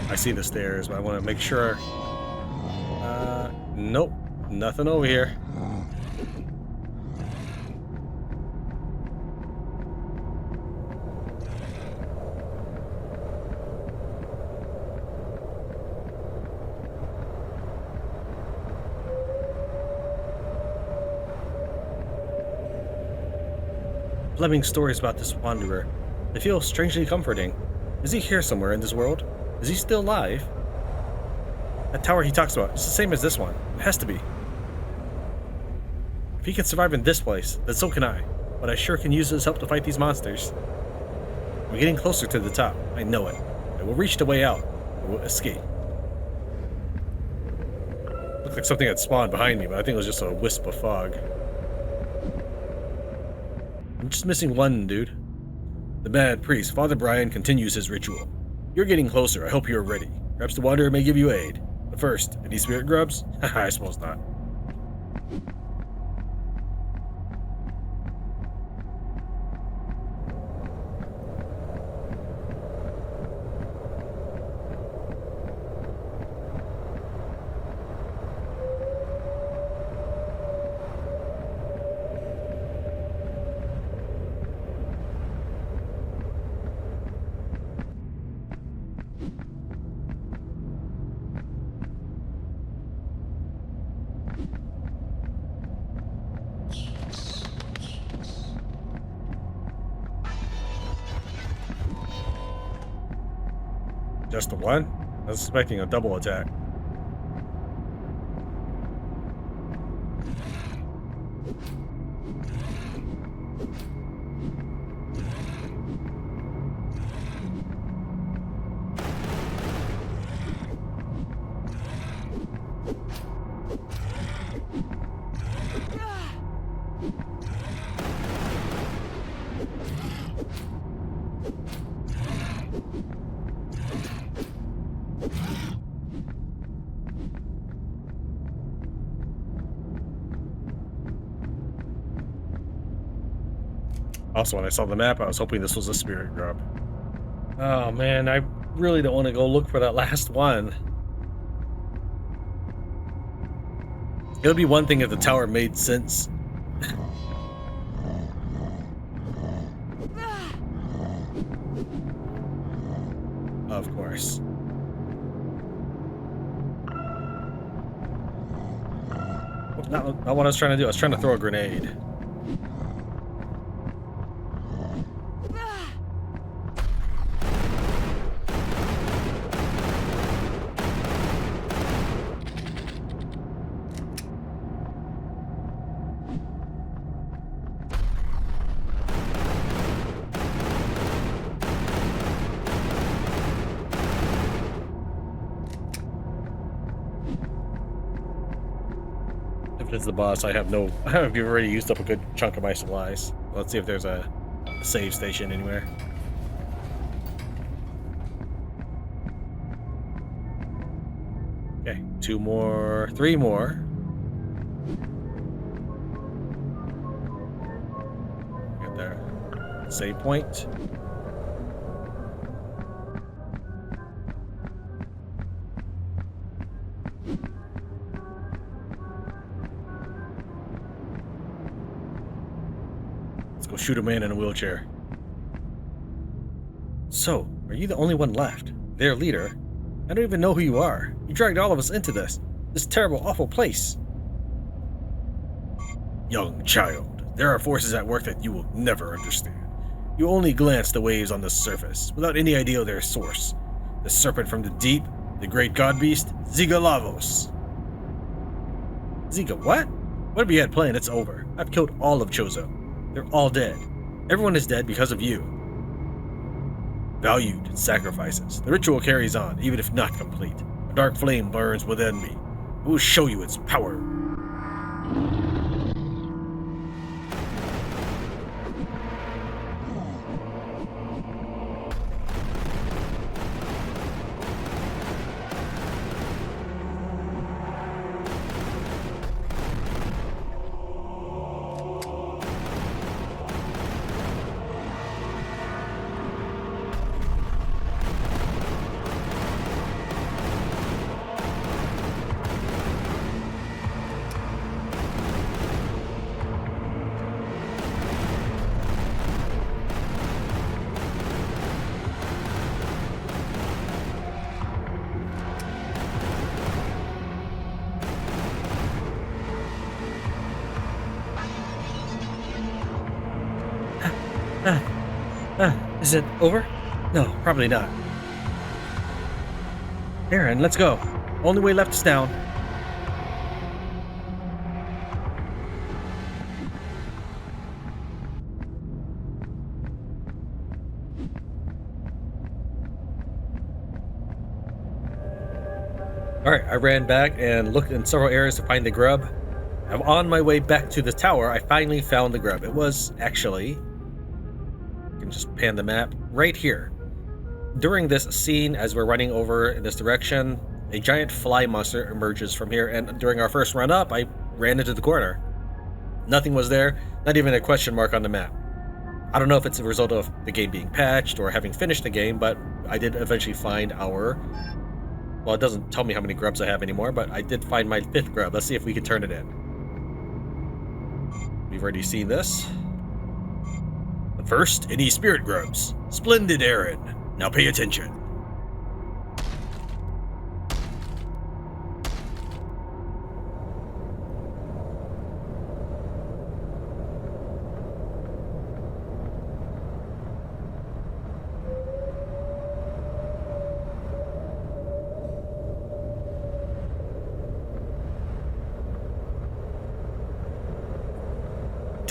I see the stairs, but I want to make sure. Nope, nothing over here. Fleming's stories about this wanderer, they feel strangely comforting. Is he here somewhere in this world? Is he still alive? That tower he talks about, it's the same as this one. It has to be. If he can survive in this place, then so can I. But I sure can use his help to fight these monsters. We're getting closer to the top. I know it. I will reach the way out. I will escape. Looked like something had spawned behind me, but I think it was just a wisp of fog. I'm just missing one, dude. The mad priest, Father Brian, continues his ritual. You're getting closer. I hope you're ready. Perhaps the Wanderer may give you aid. But first, any spirit grubs? I suppose not. Just the one? I was expecting a double attack. Also, when I saw the map, I was hoping this was a spirit grub. Oh man, I really don't want to go look for that last one. It would be one thing if the tower made sense. Of course. Not what I was trying to do. I was trying to throw a grenade. If it's the boss, I have already used up a good chunk of my supplies. Let's see if there's a save station anywhere. Okay, 2 more, 3 more. Get there. Save point. Go shoot a man in a wheelchair. So, are you the only one left? Their leader? I don't even know who you are. You dragged all of us into this terrible, awful place. Young child, there are forces at work that you will never understand. You only glance the waves on the surface, without any idea of their source. The serpent from the deep, the great god beast, Zigalavos. Ziga, what? Whatever you had planned, it's over. I've killed all of Chozo. They're all dead. Everyone is dead because of you. Valued sacrifices. The ritual carries on, even if not complete. A dark flame burns within me. It will show you its power. Is it over? No, probably not. Aaron, let's go. Only way left is down. Alright, I ran back and looked in several areas to find the grub. I'm on my way back to the tower. I finally found the grub. It was actually... I can just pan the map right here. During this scene, as we're running over in this direction, a giant fly monster emerges from here, and during our first run up, I ran into the corner. Nothing was there, not even a question mark on the map. I don't know if it's a result of the game being patched or having finished the game, but I did eventually find our... Well, it doesn't tell me how many grubs I have anymore, but I did find my 5th grub. Let's see if we can turn it in. We've already seen this. But first, any spirit grubs. Splendid, Aaron. Now pay attention.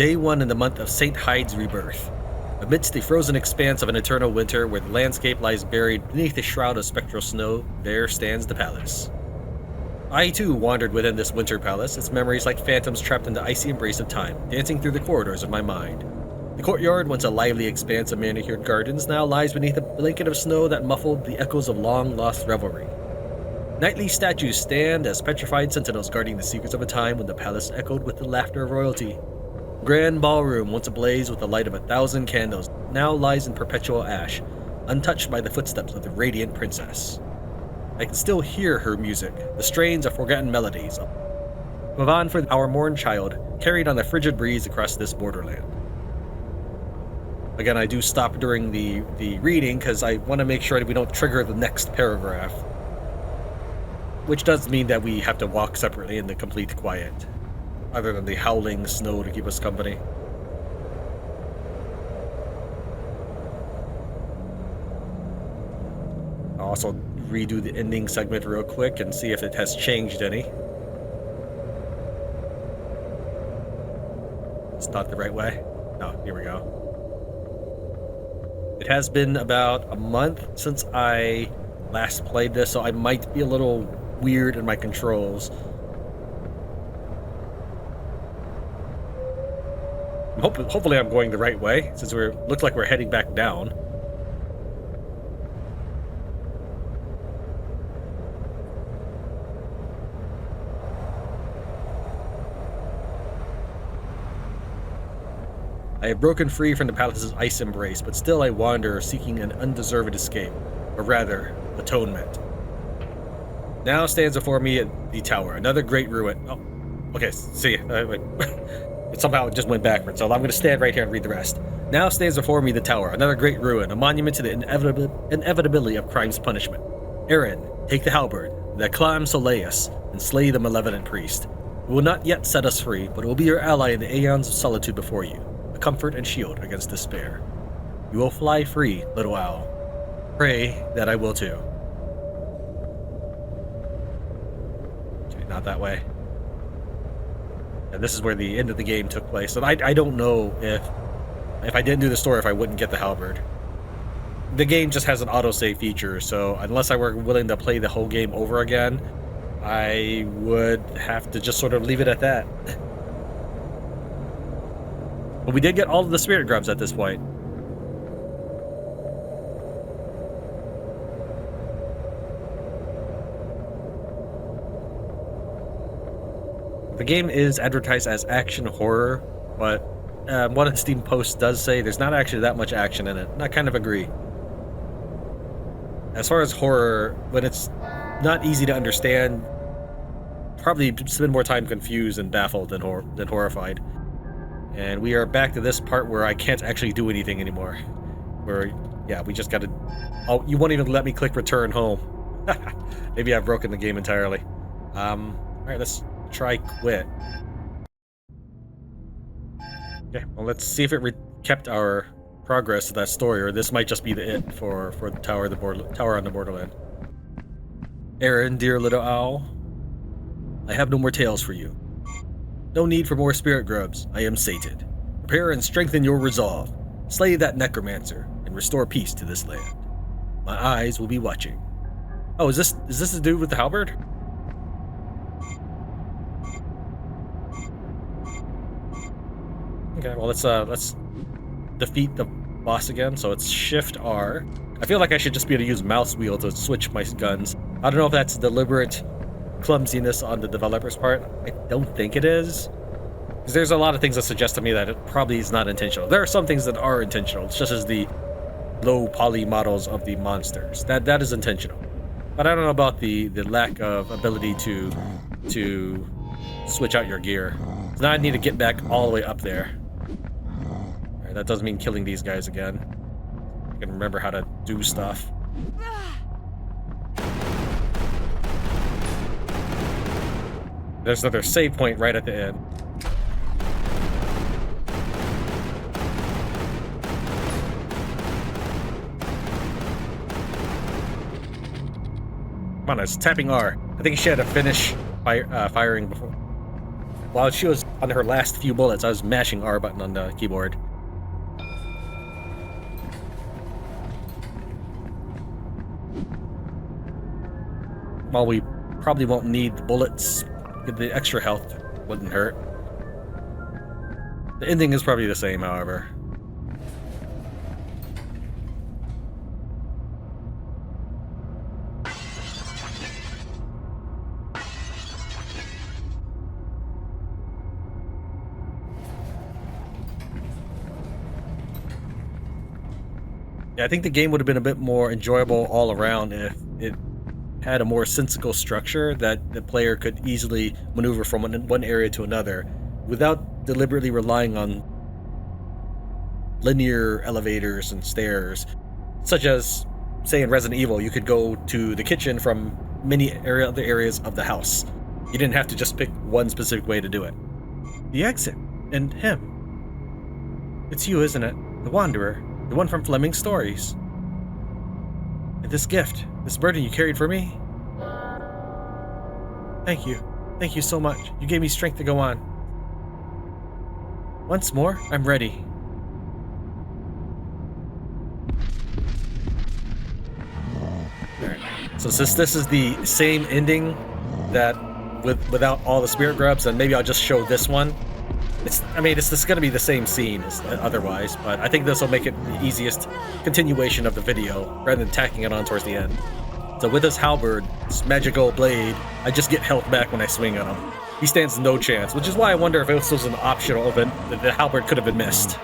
day 1 in the month of St. Hyde's rebirth. Amidst the frozen expanse of an eternal winter where the landscape lies buried beneath a shroud of spectral snow, there stands the palace. I too wandered within this winter palace, its memories like phantoms trapped in the icy embrace of time, dancing through the corridors of my mind. The courtyard, once a lively expanse of manicured gardens, now lies beneath a blanket of snow that muffled the echoes of long-lost revelry. Nightly statues stand as petrified sentinels guarding the secrets of a time when the palace echoed with the laughter of royalty. The grand ballroom, once ablaze with the light of 1,000 candles, now lies in perpetual ash, untouched by the footsteps of the radiant princess. I can still hear her music, the strains of forgotten melodies. Mavan for our morn child, carried on the frigid breeze across this borderland. Again, I do stop during the reading because I want to make sure that we don't trigger the next paragraph. Which does mean that we have to walk separately in the complete quiet, other than the howling snow to keep us company. I'll also redo the ending segment real quick and see if it has changed any. It's not the right way. No, here we go. It has been about a month since I last played this, so I might be a little weird in my controls. Hopefully I'm going the right way, since looks like we're heading back down. I have broken free from the palace's ice embrace, but still I wander, seeking an undeserved escape, or rather, atonement. Now stands before me the tower, another great ruin. Oh, okay, see, wait. It somehow just went backwards, so I'm going to stand right here and read the rest. Now stands before me the tower, another great ruin, a monument to the inevitability of crime's punishment. Aaron, take the halberd, the Clam Soleus, and slay the malevolent priest. It will not yet set us free, but it will be your ally in the aeons of solitude before you, a comfort and shield against despair. You will fly free, little owl. Pray that I will too. Okay, not that way. And this is where the end of the game took place. And I don't know if I didn't do the story, if I wouldn't get the halberd. The game just has an autosave feature, so unless I were willing to play the whole game over again, I would have to just sort of leave it at that. But we did get all of the spirit grubs at this point. The game is advertised as action horror, but one of the Steam posts does say there's not actually that much action in it, and I kind of agree. As far as horror, when it's not easy to understand, probably spend more time confused and baffled than horrified. And we are back to this part where I can't actually do anything anymore. Where, yeah, we just gotta... Oh, you won't even let me click return home. Maybe I've broken the game entirely. Alright, let's try quit. Okay, well, let's see if it kept our progress to that story, or this might just be the it for the tower on the Borderland. Aaron, dear little owl, I have no more tales for you. No need for more spirit grubs. I am sated. Prepare and strengthen your resolve. Slay that necromancer and restore peace to this land. My eyes will be watching. Oh, is this the dude with the halberd? Okay, well let's defeat the boss again. So it's Shift R. I feel like I should just be able to use mouse wheel to switch my guns. I don't know if that's deliberate clumsiness on the developer's part. I don't think it is. Because there's a lot of things that suggest to me that it probably is not intentional. There are some things that are intentional. It's just as the low poly models of the monsters. That is intentional. But I don't know about the lack of ability to switch out your gear. So now I need to get back all the way up there. Alright, that doesn't mean killing these guys again. I can remember how to do stuff. There's another save point right at the end. Come on, I was tapping R. I think she had to finish firing before. while she was on her last few bullets, I was mashing R button on the keyboard. While we probably won't need the bullets, the extra health wouldn't hurt. The ending is probably the same, however. Yeah, I think the game would have been a bit more enjoyable all around if it had a more sensical structure that the player could easily maneuver from one area to another without deliberately relying on linear elevators and stairs, such as, say, in Resident Evil, you could go to the kitchen from many other areas of the house. You didn't have to just pick one specific way to do it. The exit, and him. It's you, isn't it? The Wanderer, the one from Fleming's stories. And this gift, this burden you carried for me? Thank you. Thank you so much. You gave me strength to go on. Once more, I'm ready. So since this is the same ending that without all the spirit grubs, then maybe I'll just show this one. It's just gonna be the same scene as otherwise, but I think this will make it the easiest continuation of the video rather than tacking it on towards the end. So with this halberd, this magical blade, I just get health back when I swing on him. He stands no chance, which is why I wonder if this was an optional event that the halberd could have been missed.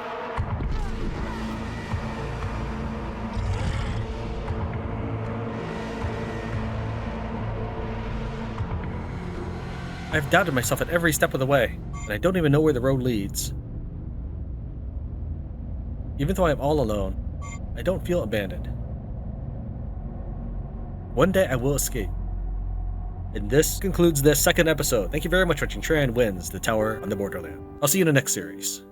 I've doubted myself at every step of the way, and I don't even know where the road leads. Even though I'm all alone, I don't feel abandoned. One day I will escape. And this concludes this second episode. Thank you very much for watching Tran Wins, the Tower on the Borderland. I'll see you in the next series.